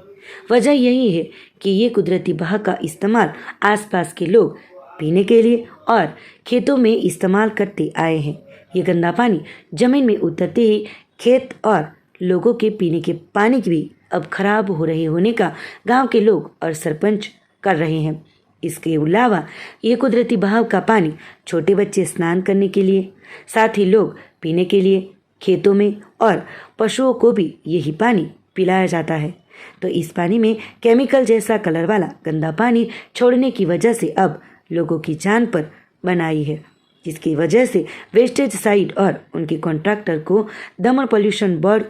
वजह यही है कि ये कुदरती बहाव का इस्तेमाल आसपास के लोग पीने के लिए और खेतों में इस्तेमाल करते आए हैं। ये गंदा पानी जमीन में उतरते ही खेत और लोगों के पीने के पानी भी अब खराब हो रहे होने का गांव के लोग और सरपंच कर रहे हैं। इसके अलावा ये कुदरती बहाव का पानी छोटे बच्चे स्नान करने के लिए, साथ ही लोग पीने के लिए, खेतों में और पशुओं को भी यही पानी पिलाया जाता है। तो इस पानी में केमिकल जैसा कलर वाला गंदा पानी छोड़ने की वजह से अब लोगों की जान पर बनाई है, जिसकी वजह से वेस्टेज साइड और उनके कॉन्ट्रैक्टर को दमन पॉल्यूशन बोर्ड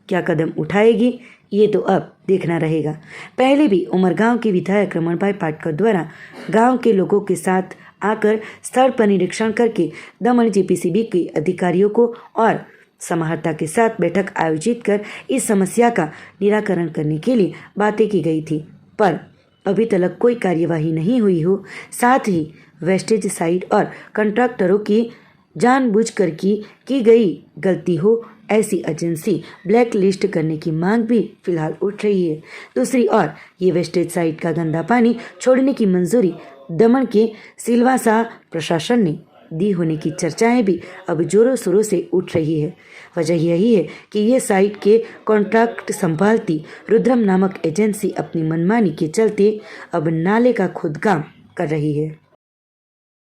क्या कदम उठाएगी, ये तो अब देखना रहेगा। पहले भी उमरगांव के विधायक रमन भाई पाटकर द्वारा गांव के लोगों के साथ आकर स्थल पर निरीक्षण करके दमन जेपीसीबी के अधिकारियों को और समाहर्ता के साथ बैठक आयोजित कर इस समस्या का निराकरण करने के लिए बातें की गई थी, पर अभी तक कोई कार्यवाही नहीं हुई हो। साथ ही वेस्टेज साइड और कॉन्ट्रैक्टरों की जानबूझकर की गई गलती हो ऐसी एजेंसी ब्लैक लिस्ट करने की मांग भी फिलहाल उठ रही है। दूसरी ओर ये वेस्टेज साइट का गंदा पानी छोड़ने की मंजूरी दमन के सिलवासा प्रशासन ने दी होने की चर्चाएं भी अब जोरों शोरों से उठ रही है। वजह यही है कि ये साइट के कॉन्ट्रैक्ट संभालती रुद्रम नामक एजेंसी अपनी मनमानी के चलते अब नाले का खोदकाम कर रही है।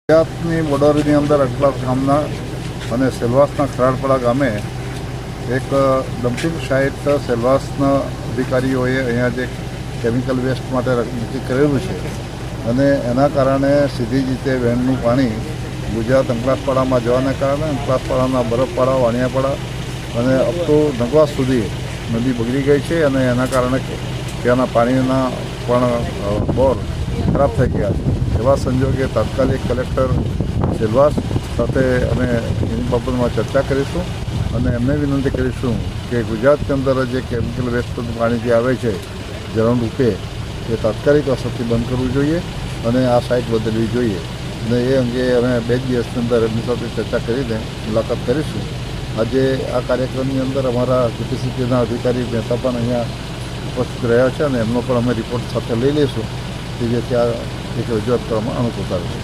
ગુજરાતની બોર્ડરની અંદર અટલાસ ગામના અને સેલવાસના ખરાડપડા ગામે એક ડમ્પિંગ સાઇટ સેલવાસના અધિકારીઓએ અહીંયા જે કેમિકલ વેસ્ટ માટે નક્કી કરેલું છે અને એના કારણે સીધી જ રીતે વહેણનું પાણી ગુજરાત અંકલાસપાડામાં જવાના કારણે અંકલાસપાડાના બરફપાડા વાણિયાપાડા અને અબ તો નગવાસ સુધી નદી બગડી ગઈ છે અને એના કારણે ત્યાંના પાણીના પણ બોર ખરાબ થઈ ગયા છે। એવા સંજોગે તાત્કાલિક કલેક્ટર સેલવાસ સાથે અમે એની બાબતમાં ચર્ચા કરીશું અને એમને વિનંતી કરીશું કે ગુજરાતની અંદર જે કેમિકલ વેસ્ટનું પાણી જે આવે છે જરણ રૂપે એ તાત્કાલિક અસરથી બંધ કરવું જોઈએ અને આ સાઇટ બદલવી જોઈએ અને એ અંગે અમે 2 દિવસની અંદર એમની સાથે ચર્ચા કરીને મુલાકાત કરીશું। આજે આ કાર્યક્રમની અંદર અમારા જીપીસીબીના અધિકારી મહેતા પણ અહીંયા ઉપસ્થિત રહ્યા છે અને એમનો પણ અમે રિપોર્ટ સાથે લઈ લઈશું કે જેથી આ एक रजूआत करने अनुकूलता रहे।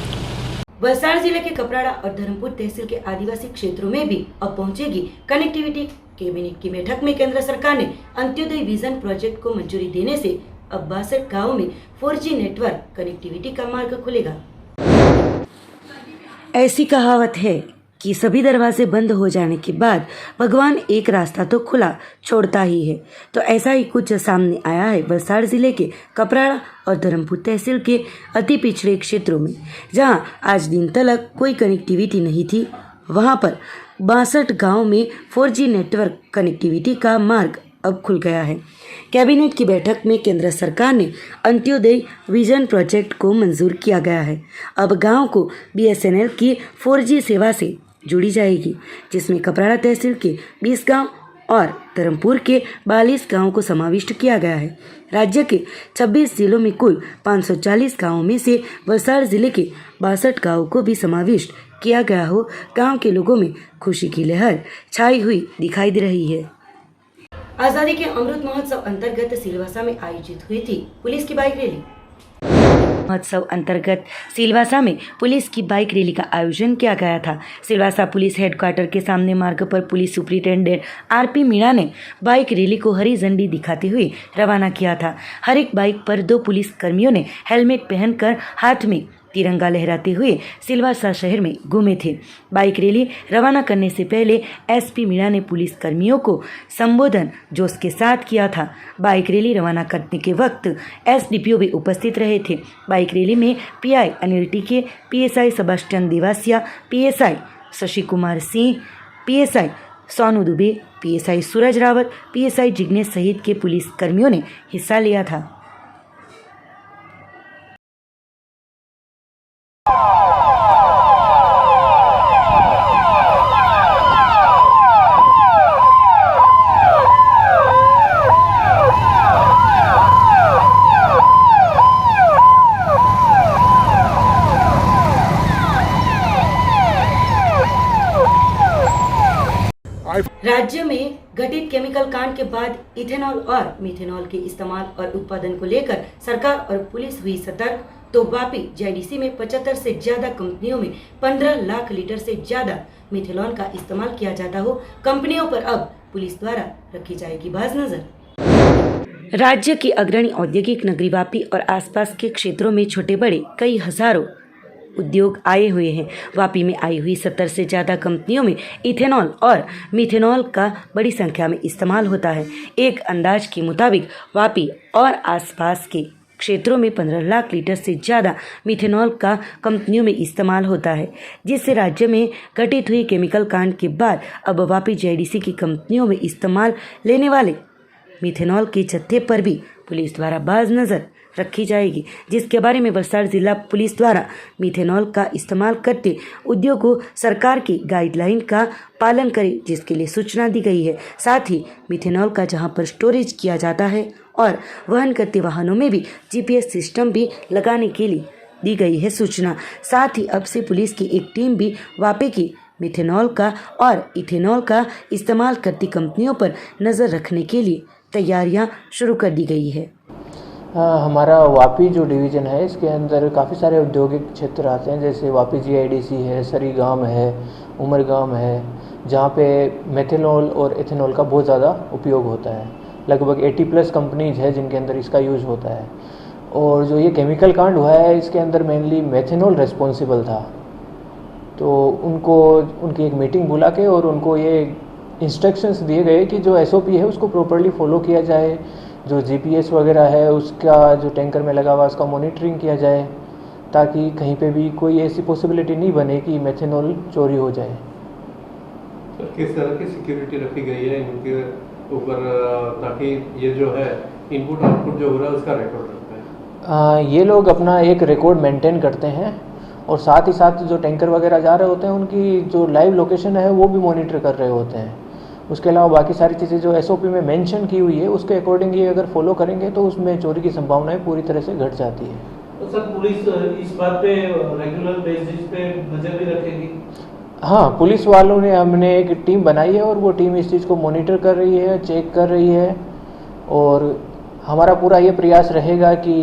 वलसाड़ जिले के कपराड़ा और धर्मपुर तहसील के आदिवासी क्षेत्रों में भी अब पहुंचेगी कनेक्टिविटी। कैबिनेट की बैठक में केंद्र सरकार ने अंत्योदय विजन प्रोजेक्ट को मंजूरी देने से अब 62 गाँवों में 4G नेटवर्क कनेक्टिविटी का मार्ग खुलेगा। ऐसी कहावत है कि सभी दरवाजे बंद हो जाने के बाद भगवान एक रास्ता तो खुला छोड़ता ही है। तो ऐसा ही कुछ सामने आया है वलसाड़ जिले के कपराड़ा और धर्मपुर तहसील के अति पिछड़े क्षेत्रों में, जहां आज दिन तक कोई कनेक्टिविटी नहीं थी। वहां पर 62 गाँव में 4G नेटवर्क कनेक्टिविटी का मार्ग अब खुल गया है। कैबिनेट की बैठक में केंद्र सरकार ने अंत्योदय विजन प्रोजेक्ट को मंजूर किया गया है। अब गांव को BSNL की 4G सेवा से जुड़ी जाएगी, जिसमें कपराड़ा तहसील के 20 गांव और धर्मपुर के 42 गांवों को समाविष्ट किया गया है। राज्य के 26 जिलों में कुल 540 गांवों में से वलसाड़ जिले के 62 गांवों को भी समाविष्ट किया गया हो। गांव के लोगों में खुशी की लहर छाई हुई दिखाई दे रही है। आज़ादी के अमृत महोत्सव अंतर्गत सिलवासा में आयोजित हुई थी पुलिस की बाइक रैली। महोत्सव अंतर्गत सिलवासा में पुलिस की बाइक रैली का आयोजन किया गया था। सिलवासा पुलिस हेडक्वार्टर के सामने मार्ग पर पुलिस सुपरिटेंडेंट RP मीणा ने बाइक रैली को हरी झंडी दिखाते हुए रवाना किया था। हर एक बाइक पर 2 पुलिस कर्मियों ने हेलमेट पहनकर हाथ में तिरंगा लहराते हुए सिलवासा शहर में घूमे थे। बाइक रैली रवाना करने से पहले SP मीणा ने पुलिस कर्मियों को संबोधन जोश के साथ किया था। बाइक रैली रवाना करने के वक्त SDPO भी उपस्थित रहे थे। बाइक रैली में PI Anil TK, PSI Sebastian Devasia, PSI Shashi Kumar Singh, PSI Sonu Dubey, PSI Suraj Rawat, PSI Jignesh सहित के पुलिस कर्मियों ने हिस्सा लिया था। राज्य में घटित केमिकल कांड के बाद इथेनॉल और मिथेनॉल के इस्तेमाल और उत्पादन को लेकर सरकार और पुलिस हुई सतर्क तो वापी जेडीसी में 75 से ज्यादा कंपनियों में 15 लाख लीटर से ज्यादा मिथेनॉल का इस्तेमाल किया जाता हो, कंपनियों पर अब पुलिस द्वारा रखी जाएगी बाज नजर। राज्य की अग्रणी औद्योगिक नगरी वापी और आसपास के क्षेत्रों में छोटे बड़े कई हजारों उद्योग आए हुए हैं। वापी में आई हुई 70 से ज़्यादा कंपनियों में इथेनॉल और मिथेनॉल का बड़ी संख्या में इस्तेमाल होता है। एक अंदाज के मुताबिक वापी और आसपास के क्षेत्रों में 15 लाख लीटर से ज़्यादा मिथेनॉल का कंपनियों में इस्तेमाल होता है, जिससे राज्य में घटित हुई केमिकल कांड के बाद अब वापी जेडीसी की कंपनियों में इस्तेमाल लेने वाले मिथेनॉल के जत्थे पर भी पुलिस द्वारा बाज नज़र रखी जाएगी, जिसके बारे में वलसाड़ जिला पुलिस द्वारा मिथेनॉल का इस्तेमाल करते उद्योग को सरकार की गाइडलाइन का पालन करे, जिसके लिए सूचना दी गई है। साथ ही मिथेनॉल का जहां पर स्टोरेज किया जाता है और वहन करते वाहनों में भी जीपीएस सिस्टम भी लगाने के लिए दी गई है सूचना। साथ ही अब से पुलिस की एक टीम भी वापी की मिथेनॉल का और इथेनॉल का इस्तेमाल करती कंपनियों पर नज़र रखने के लिए तैयारियां शुरू कर दी गई है। हमारा वापी जो डिवीज़न है इसके अंदर काफ़ी सारे औद्योगिक क्षेत्र आते हैं, जैसे वापी जीआईडीसी है, सरीगाम है, उमरगाम है, जहाँ पे मेथेनॉल और एथेनॉल का बहुत ज़्यादा उपयोग होता है। लगभग 80+ कंपनीज है जिनके अंदर इसका यूज़ होता है। और जो ये केमिकल कांड हुआ है इसके अंदर मेनली मेथेनॉल रिस्पॉन्सिबल था, तो उनको उनकी एक मीटिंग बुला के और उनको ये इंस्ट्रक्शंस दिए गए कि जो एसओपी है उसको प्रॉपर्ली फॉलो किया जाए, जो जीपीएस वगैरह है उसका जो टैंकर में लगा हुआ उसका मॉनिटरिंग किया जाए, ताकि कहीं पे भी कोई ऐसी पॉसिबिलिटी नहीं बने कि मेथेनॉल चोरी हो जाए। सर, किस तरह की सिक्योरिटी रखी गई है इनके ऊपर, ताकि ये जो है इनपुट आउटपुट जो हो रहा है उसका रिकॉर्ड रखते हैं? ये लोग अपना एक रिकॉर्ड मेंटेन करते हैं और साथ ही साथ जो टैंकर वगैरह जा रहे होते हैं उनकी जो लाइव लोकेशन है वो भी मॉनिटर कर रहे होते हैं। उसके अलावा बाकी सारी चीज़ें जो एसओपी में मेंशन की हुई है उसके अकॉर्डिंग ये अगर फॉलो करेंगे तो उसमें चोरी की संभावनाएं पूरी तरह से घट जाती है। तो सर, पुलिस इस बात पे रेगुलर बेसिस पे नजर भी रखेगी? हाँ, पुलिस वालों ने हमने एक टीम बनाई है और वो टीम इस चीज़ को मॉनिटर कर रही है, चेक कर रही है, और हमारा पूरा ये प्रयास रहेगा कि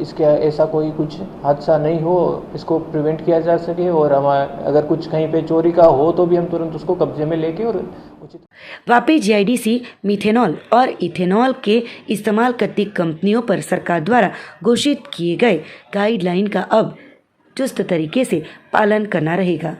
इसके ऐसा कोई कुछ हादसा नहीं हो, इसको प्रिवेंट किया जा सके, और अगर कुछ कहीं पे चोरी का हो तो भी हम तुरंत उसको कब्जे में लेके और उचित। वापी जीआईडीसी मिथेनॉल और इथेनॉल के इस्तेमाल करती कंपनियों पर सरकार द्वारा घोषित किए गए गाइडलाइन का अब चुस्त तरीके से पालन करना रहेगा,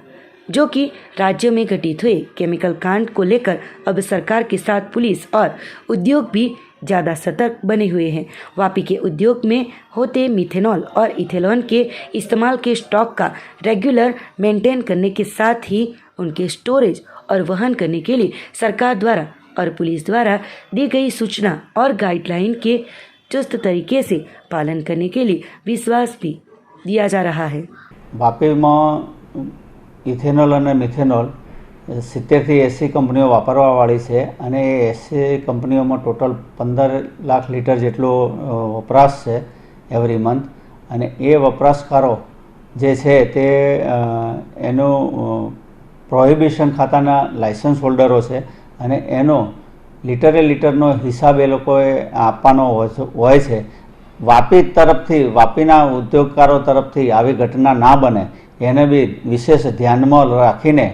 जो कि राज्य में घटित हुए केमिकल कांड को लेकर अब सरकार के साथ पुलिस और उद्योग भी ज़्यादा सतर्क बने हुए हैं। वापी के उद्योग में होते मिथेनॉल और इथेनॉल के इस्तेमाल के स्टॉक का रेगुलर मेंटेन करने के साथ ही उनके स्टोरेज और वहन करने के लिए सरकार द्वारा और पुलिस द्वारा दी गई सूचना और गाइडलाइन के चुस्त तरीके से पालन करने के लिए विश्वास भी दिया जा रहा है। वापी में इथेनॉल और मिथेनॉल 70 થી 80 કંપનીઓ વાપરવાવાળી છે અને એ 80 કંપનીઓમાં ટોટલ 15 લાખ લીટર જેટલો વપરાશ છે એવરી મંથ, અને એ વપરાશકારો જે છે તે એનો પ્રોહિબિશન ખાતાના લાયસન્સ હોલ્ડરો છે અને એનો લીટરે લીટરનો હિસાબ એ લોકોએ આપવાનો હોય છે। વાપી તરફથી, વાપીના ઉદ્યોગકારો તરફથી આવી ઘટના ના બને એને બી વિશેષ ધ્યાનમાં રાખીને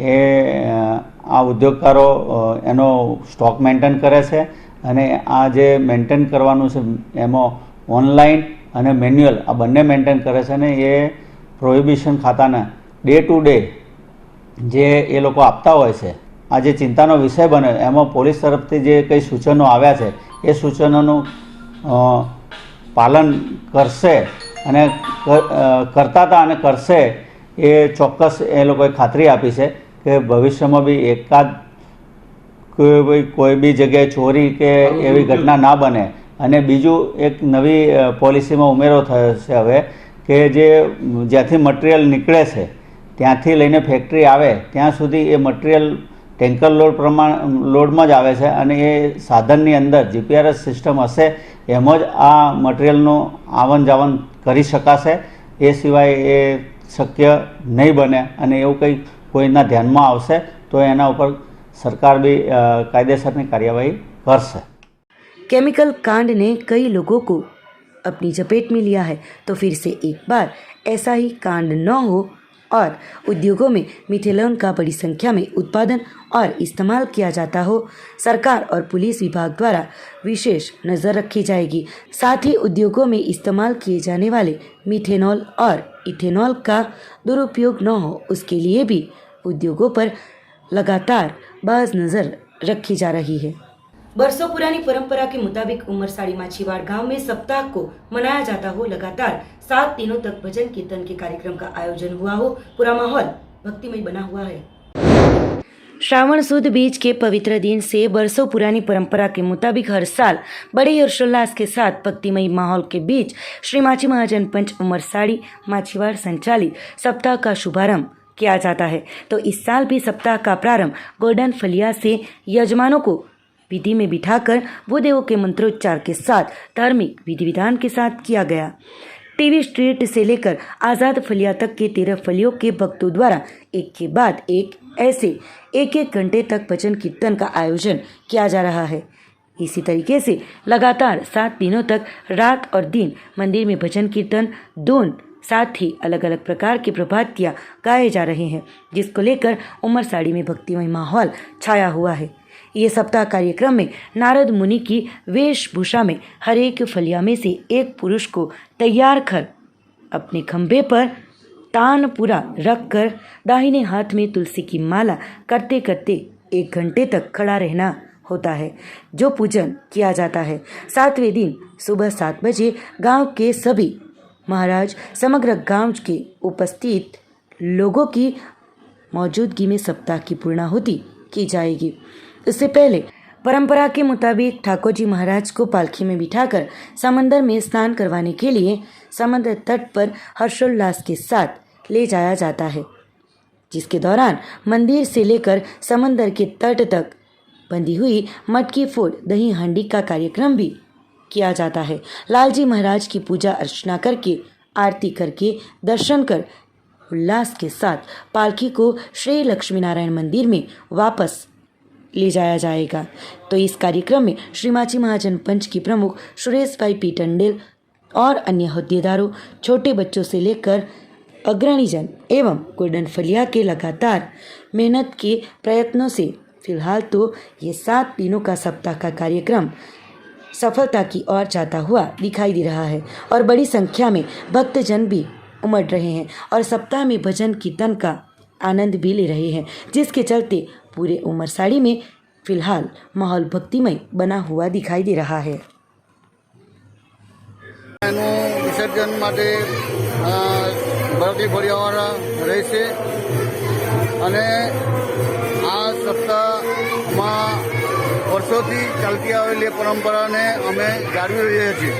એ આ ઉદ્યોગકારો એનો સ્ટોક મેન્ટેન કરે છે, અને આ જે મેન્ટેન કરવાનું છે એમાં ઓનલાઈન અને મેન્યુઅલ આ બંને મેન્ટેન કરે છે, અને એ પ્રોહિબિશન ખાતાના ડે ટુ ડે જે એ લોકો આપતા હોય છે। આ જે ચિંતાનો વિષય બને એમાં પોલીસ તરફથી જે કંઈ સૂચનો આવ્યા છે એ સૂચનોનું પાલન કરશે અને કરતા હતા અને કરશે એ ચોક્કસ એ લોકોએ ખાતરી આપી છે કે ભવિષ્યમાં બી એકાદ કોઈ બી જગ્યાએ ચોરી કે એવી ઘટના ના બને। અને બીજું એક નવી પોલિસીમાં ઉમેરો થયો છે હવે કે જે જ્યાંથી મટીરિયલ નીકળે છે ત્યાંથી લઈને ફેક્ટરી આવે ત્યાં સુધી એ મટીરિયલ ટેન્કર લોડમાં જ આવે છે, અને એ સાધનની અંદર જીપીઆરએસ સિસ્ટમ હશે એમ જ આ મટીરિયલનું આવન જાવન કરી શકાશે। એ સિવાય એ શક્ય નહીં બને, અને એવું કંઈ કોઈના ધ્યાનમાં આવશે તો એના ઉપર સરકાર भी कायदेसर की कार्यवाही कर से। केमिकल कांड ने कई लोगों को अपनी चपेट में लिया है तो फिर से एक बार ऐसा ही कांड न हो और उद्योगों में मिथेनॉल का बड़ी संख्या में उत्पादन और इस्तेमाल किया जाता हो, सरकार और पुलिस विभाग द्वारा विशेष नज़र रखी जाएगी। साथ ही उद्योगों में इस्तेमाल किए जाने वाले मिथेनॉल और इथेनॉल का दुरुपयोग न हो, उसके लिए भी उद्योगों पर लगातार बाज नज़र रखी जा रही है। बरसों पुरानी परंपरा के मुताबिक उमरसाड़ी माछीवाड़ गांव में सप्ताह को मनाया जाता हो, लगातार 7 दिनों तक भजन कीर्तन के कार्यक्रम का आयोजन हुआ हो, पूरा माहौल भक्तिमय बना हुआ है। श्रावण सुद बीज के पवित्र दिन से बरसों पुरानी परंपरा के मुताबिक हर साल बड़े हर्षोल्लास के साथ भक्तिमय माहौल के बीच श्री माची महाजन पंच उमरसाड़ी माछीवाड़ संचालित सप्ताह का शुभारंभ किया जाता है। तो इस साल भी सप्ताह का प्रारंभ गोल्डन फलिया से यजमानों को विधि में बिठाकर भूदेवों के मंत्रोच्चार के साथ धार्मिक विधि विधान के साथ किया गया। टीवी स्ट्रीट से लेकर आज़ाद फलिया तक के 13 फलियों के भक्तों द्वारा एक के बाद एक ऐसे एक घंटे तक भजन कीर्तन का आयोजन किया जा रहा है। इसी तरीके से लगातार 7 दिनों तक रात और दिन मंदिर में भजन कीर्तन, धुन, साथ ही अलग अलग प्रकार के प्रभातियाँ गाए जा रहे हैं, जिसको लेकर उमरसाड़ी में भक्तिमय माहौल छाया हुआ है। ये सप्ताह कार्यक्रम में नारद मुनि की वेशभूषा में हर एक फलिया में से एक पुरुष को तैयार कर अपने खंभे पर तानपुरा रखकर दाहिने हाथ में तुलसी की माला करते करते 1 घंटे तक खड़ा रहना होता है, जो पूजन किया जाता है। 7वें दिन सुबह 7 बजे गांव के सभी महाराज समग्र गांव के उपस्थित लोगों की मौजूदगी में सप्ताह की पूर्णाहुति की जाएगी। इससे पहले परंपरा के मुताबिक ठाकुर जी महाराज को पालकी में बिठाकर समंदर में स्नान करवाने के लिए समुद्र तट पर हर्षोल्लास के साथ ले जाया जाता है, जिसके दौरान मंदिर से लेकर समंदर के तट तक बंधी हुई मटकी फोड़ दही हांडी का कार्यक्रम भी किया जाता है। लालजी महाराज की पूजा अर्चना करके आरती करके दर्शन कर उल्लास के साथ पालकी को श्री लक्ष्मी नारायण मंदिर में वापस ले जाया जाएगा। तो इस कार्यक्रम में श्री माची महाजन पंच की प्रमुख सुरेश भाई पी टंडेल और अन्य होद्देदारों, छोटे बच्चों से लेकर अग्रणीजन एवं गोल्डन फलिया के लगातार मेहनत के प्रयत्नों से फिलहाल तो ये 7 दिनों का सप्ताह का कार्यक्रम सफलता की ओर जाता हुआ दिखाई दे रहा है और बड़ी संख्या में भक्तजन भी उमड़ रहे हैं और सप्ताह में भजन कीर्तन का आनंद भी ले रहे हैं, जिसके चलते पूरे उमरसाड़ी में फिलहाल माहौल भक्तिमय बना हुआ दिखाई दे रहा है। विसर्जन માટે બરડી ફળિયાવાળા રહેશે અને આ સપ્તાહમાં વર્ષોથી ચાલતી આવેલી પરંપરાને અમે જાળવી રહ્યા છીએ।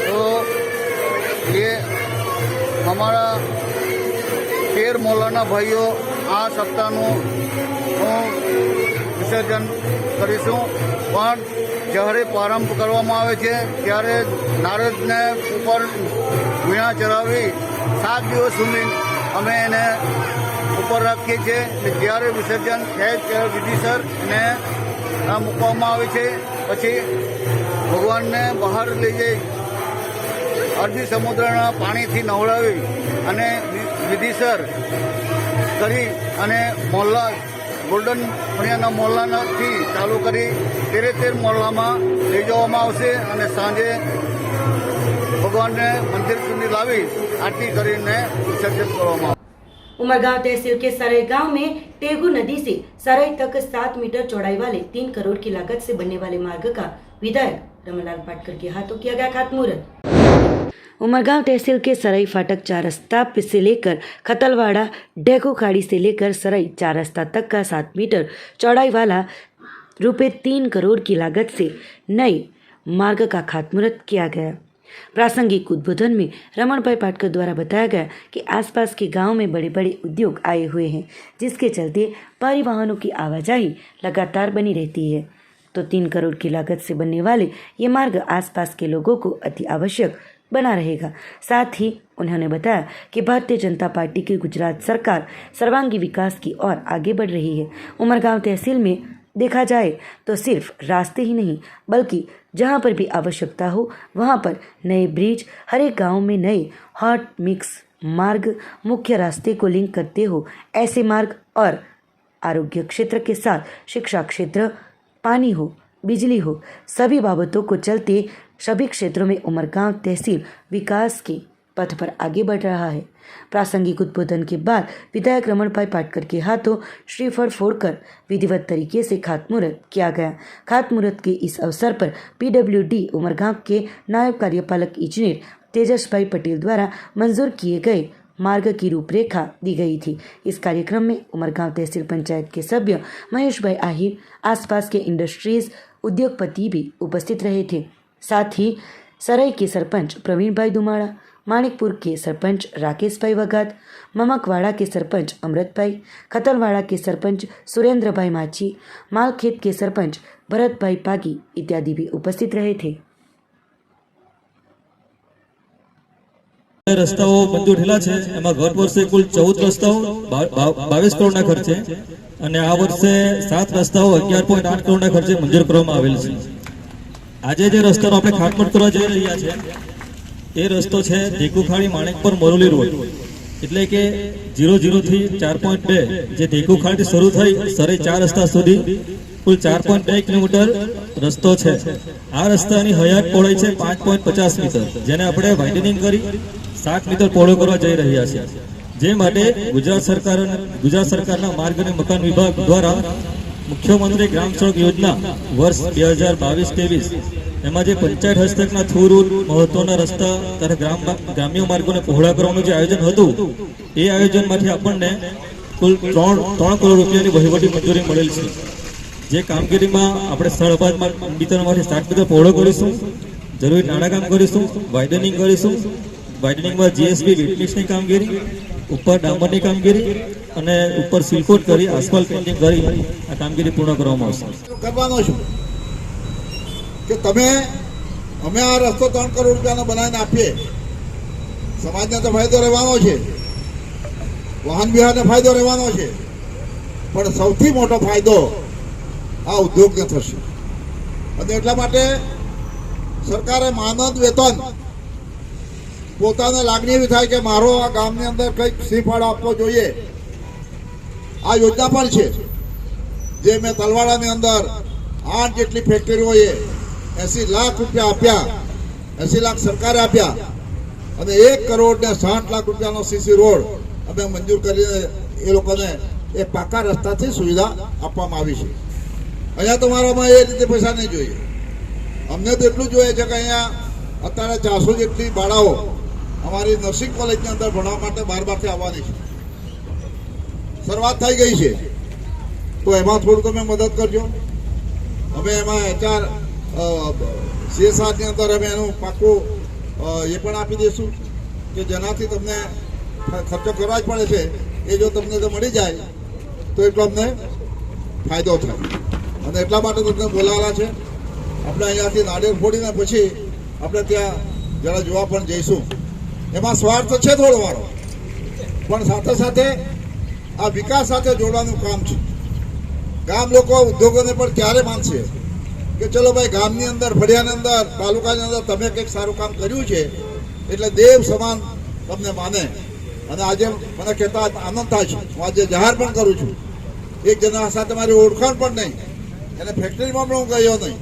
તો એ અમારા 13 મોહલ્લાના ભાઈઓ આ સપ્તાહનું વિસર્જન કરીશું, પણ જ્યારે પ્રારંભ કરવામાં આવે છે ત્યારે નારદને ઉપર વીણા ચડાવી 7 દિવસ સુધી અમે એને ઉપર રાખીએ છીએ। જ્યારે વિસર્જન થાય ત્યારે વિધિસર એને મૂકવામાં આવે છે। પછી ભગવાનને બહાર લઈ જઈ અરબી સમુદ્રના પાણીથી નવડાવી અને વિધિસર કરી અને મોહલ્લા ગોલ્ડન ફળિયાના મોહલ્લાથી ચાલુ કરી 13 મોહલ્લામાં લઈ જવામાં આવશે અને સાંજે ભગવાનને મંદિર સુધી લાવી આરતી કરીને વિસર્જન કરવામાં આવશે। उमरगांव तहसील के सराय गांव में टेगू नदी से सराय तक 7 मीटर चौड़ाई वाले 3 करोड़ की लागत से बनने वाले मार्ग का विधायक रमनलाल पाटकर के हाथों किया गया खातमुहूर्त। उमरगांव तहसील के सराय फाटक 4 रास्ता से लेकर खतलवाड़ा डेको खाड़ी से लेकर सराय 4 रास्ता तक का 7 मीटर चौड़ाई वाला ₹3 करोड़ की लागत से नए मार्ग का खातमुहूर्त किया गया। प्रासंगिक उद्बोधन में रमन भाई पाटकर द्वारा बताया गया कि आसपास के गांव में बड़े बड़े उद्योग आए हुए हैं, जिसके चलते भारी वाहनों की आवाजाही लगातार बनी रहती है। तो 3 करोड़ की लागत से बनने वाले ये मार्ग आसपास के लोगों को अति आवश्यक बना रहेगा। साथ ही उन्होंने बताया कि भारतीय जनता पार्टी की गुजरात सरकार सर्वांगी विकास की ओर आगे बढ़ रही है। उमरगांव तहसील में देखा जाए तो सिर्फ रास्ते ही नहीं बल्कि जहाँ पर भी आवश्यकता हो वहाँ पर नए ब्रिज, हर एक गाँव में नए हॉट मिक्स मार्ग, मुख्य रास्ते को लिंक करते हो ऐसे मार्ग और आरोग्य क्षेत्र के साथ शिक्षा क्षेत्र, पानी हो, बिजली हो, सभी बाबतों को चलते सभी क्षेत्रों में उमरगांव तहसील विकास के पथ पर आगे बढ़ रहा है। प्रासंगिक उद्बोधन के बाद विधायक रमणभाई पाटकर के हाथों श्रीफल फोड़कर विधिवत तरीके से खातमुहूर्त किया गया। खातमुहूर्त के इस अवसर पर पीडब्ल्यूडी उमरगांव के नायब कार्यपालक इंजीनियर तेजस भाई पटेल द्वारा मंजूर किए गए मार्ग की रूपरेखा दी गई थी। इस कार्यक्रम में उमरगांव तहसील पंचायत के सभ्य महेश भाई आहिर, आसपास के इंडस्ट्रीज, उद्योगपति भी उपस्थित रहे थे। साथ ही सराय के सरपंच प्रवीण भाई दुमाड़ा, माणिकपुर के सरपंच राकेश भाई वगात, ममकवाड़ा के सरपंच अमृत भाई, खतलवाड़ा के सरपंच सुरेंद्र भाई माची, मालखेत के सरपंच भरत भाई पागी इत्यादि भी उपस्थित रहे थे। રસ્તાઓ મંજૂર થયેલા છે એમાં ગત વર્ષે કુલ 14 રસ્તાઓ 22 કરોડના ખર્ચે અને આ વર્ષે 7 રસ્તાઓ 11.8 કરોડના ખર્ચે મંજૂર કરવામાં આવેલ છે। આજે જે રસ્તાનો આપણે ખાતમુહૂર્ત કરવા જઈ રહ્યા છે એ રસ્તો છે દેકુખાડી માણેકપર મોરલી રોડ, એટલે કે 00 થી 4.2 જે દેકુખાડી શરૂ થઈ સરે 4 રસ્તા સુધી કુલ 4.2 કિલોમીટર રસ્તો છે। આ રસ્તાની હયાત પહોળાઈ છે 5.50 મીટર, જેને આપણે વાઇડનિંગ કરી 7 મીટર પહોળો કરવા જઈ રહ્યા છે। જે માટે ગુજરાત સરકારના માર્ગ અને મકાન વિભાગ દ્વારા મુખ્યમંત્રી ગ્રામ સડક યોજના વર્ષ 2022-23 એમાં જે પંચાયત હસ્તકના થ્રુ રૂટ, મહત્વના રસ્તા તથા ગ્રામ્ય માર્ગોને પહોળા કરવાનું જે આયોજન હતું એ આયોજનમાંથી આપણને કુલ 3 કરોડ રૂપિયાની વહીવટી મંજૂરી મળેલ છે। જે કામગીરીમાં આપણે સ્થળ અપાત મીટરમાંથી 7 મીટર પહોળો કરીશું, જરૂરી નાણાકામ કરીશું, વાઇડનિંગ કરીશું। વાઇડનિંગમાં જીએસબી વિટમિક્સની કામગીરી, ઉપર ડામરની કામગીરી અને ઉપર સિલકોટ કરી આસફાલ્ટ પેઇન્ટિંગ કરી આ કામગીરી પૂર્ણ કરવામાં આવશે। કરવાનો છું કે તમે અમે આ રસ્તો 3 કરોડ રૂપિયાનો બનાવીને આપીએ, સમાજને તો ફાયદો રહેવાનો છે, વાહન વ્યવહારને ફાયદો રહેવાનો છે, પણ સૌથી મોટો ફાયદો આ ઉદ્યોગને થશે। અને એટલા માટે સરકારે માનદ વેતન પોતાને લાગણી એવી થાય કે મારો આ ગામની અંદર કંઈક શ્રીફાળો આપવો જોઈએ। આ યોજના પણ છે જે મેં તલવાડાની અંદર 8 જેટલી ફેક્ટરીઓએ 80 લાખ રૂપિયા આપ્યા, 80 લાખ સરકારે આપ્યા અને 1 કરોડ ને 60 લાખ રૂપિયાનો સીસી રોડ અમે મંજૂર કરીને એ લોકોને એક પાકા રસ્તાથી સુવિધા આપવામાં આવી છે। અહીંયા તમારામાં એ રીતે પૈસા નહીં જોઈએ, અમને તો એટલું જોઈએ છે કે અહીંયા અત્યારે 400 જેટલી બાળાઓ અમારી નર્સિંગ કોલેજની અંદર ભણવા માટે બહારથી આવવાની છે। શરૂઆત થઈ ગઈ છે તો એમાં થોડું તમે મદદ કરજો। અમે એમાં HR CSRની અંદર અમે એનું પાકું એ પણ આપી દઈશું કે જેનાથી તમને ખર્ચો કરવા જ પડે છે એ જો તમને જો મળી જાય તો એટલો અમને ફાયદો થાય। અને એટલા માટે તમને બોલાવેલા છે। આપણે અહીંયાથી નાળિયેર ફોડીને પછી આપણે ત્યાં જરા જોવા પણ જઈશું। એમાં સ્વાર્થ છે થોડો વાળો, પણ સાથે સાથે આ વિકાસ સાથે જોડવાનું કામ છે। ગામ લોકો ઉદ્યોગોને પણ ક્યારે માનશે કે ચલો ભાઈ ગામની અંદર, ફળિયાની અંદર, તાલુકાની અંદર તમે કંઈક સારું કામ કર્યું છે એટલે દેવ સમાન તમને માને। અને આજે મને કહેતા આનંદ થાય છે, હું આજે જાહેર પણ કરું છું, એક જણા સાથે મારી ઓળખાણ પણ નહીં, એને ફેક્ટરીમાં પણ હું ગયો નહીં,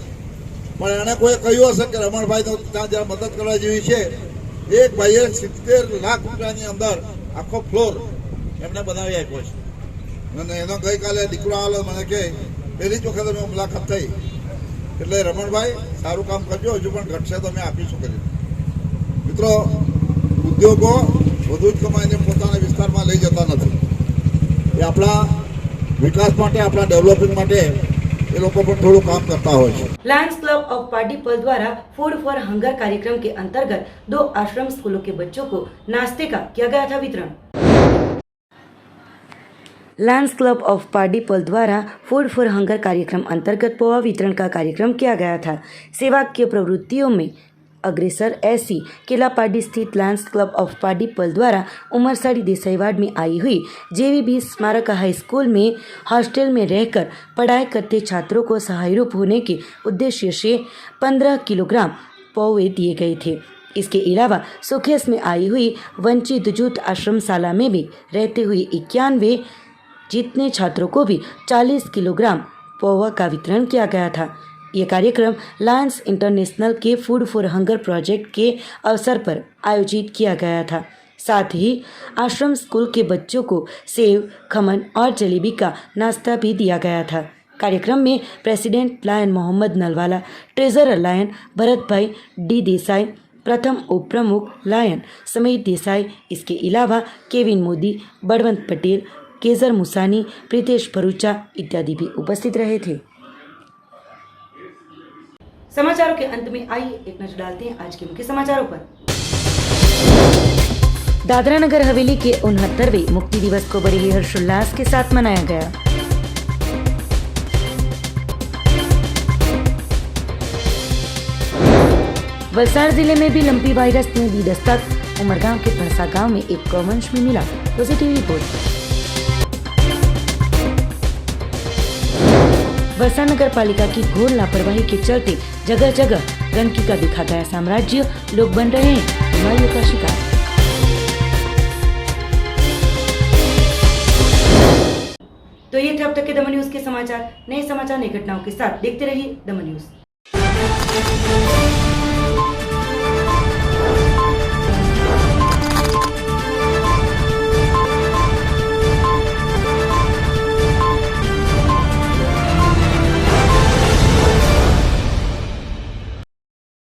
પણ એણે કોઈ કહ્યું હશે કે રમણભાઈ ત્યાં જ્યાં મદદ કરવા જેવી છે। એક ભાઈએ 70 લાખ રૂપિયાની અંદર આખો ફ્લોર એમને બનાવી આપ્યો છે। અને એનો ગઈકાલે દીકરો આવેલો મને કહે પહેલી જ વખત અમે મુલાકાત થઈ, એટલે રમણભાઈ સારું કામ કરજો, હજુ પણ ઘટશે તો અમે આપીશું કરીને। મિત્રો, ઉદ્યોગો વધુ જ કમાઈને પોતાના વિસ્તારમાં લઈ જતા નથી, એ આપણા વિકાસ માટે, આપણા ડેવલપિંગ માટે એ લોકો પણ થોડું કામ કરતા હોય છે। लायंस क्लब ऑफ पार्टीपल द्वारा फूड फॉर हंगर कार्यक्रम के अंतर्गत 2 आश्रम स्कूलों के बच्चों को नाश्ते का किया गया था वितरण। लायंस क्लब ऑफ पार्टीपल द्वारा फूड फॉर हंगर कार्यक्रम अंतर्गत पोहा वितरण का कार्यक्रम किया गया था। सेवाकीय प्रवृत्तियों में अग्रसर ऐसी किला पाडी स्थित लायंस क्लब ऑफ पाडीपल द्वारा उमरसाड़ी देसाई वार्ड में आई हुई JVB स्मारक हाई स्कूल में हॉस्टल में रहकर पढ़ाई करते छात्रों को सहायरूप होने के उद्देश्य से 15 किलोग्राम पौवे दिए गए थे। इसके अलावा सुखेस में आई हुई वंचित जूथ आश्रमशाला में भी रहते हुए 91 जितने छात्रों को भी 40 किलोग्राम पौवा का वितरण किया गया था। ये कार्यक्रम लायंस इंटरनेशनल के फूड फॉर हंगर प्रोजेक्ट के अवसर पर आयोजित किया गया था। साथ ही आश्रम स्कूल के बच्चों को सेव, खमन और जलेबी का नाश्ता भी दिया गया था। कार्यक्रम में president lion Mohammad Nalwala, treasurer lion Bharat bhai D Desai, प्रथम उप प्रमुख लायन समीर देसाई, इसके अलावा केविन मोदी, बड़वंत पटेल, केजर मुसानी, प्रीतेश भरूचा इत्यादि भी उपस्थित रहे थे। समाचारों के अंत में आइए एक नजर डालते हैं आज के मुख्य समाचारों पर। दादरा नगर हवेली के 69वें मुक्ति दिवस को बड़े ही हर्षोल्लास के साथ मनाया गया। वलसाड़ जिले में भी लंपी वायरस ने दी दस्तक। उमरगांव के भरसा गांव में एक गौवंश में मिला पॉजिटिव रिपोर्ट। वलसाड़ नगर पालिका की घोर लापरवाही के चलते जगह जगह गंदगी का दिखा गया साम्राज्य, लोग बन रहे हैं बीमारियों का शिकार। तो ये थे अब तक के दमन न्यूज के समाचार। नए समाचार, नई घटनाओं के साथ देखते रहिए दमन न्यूज।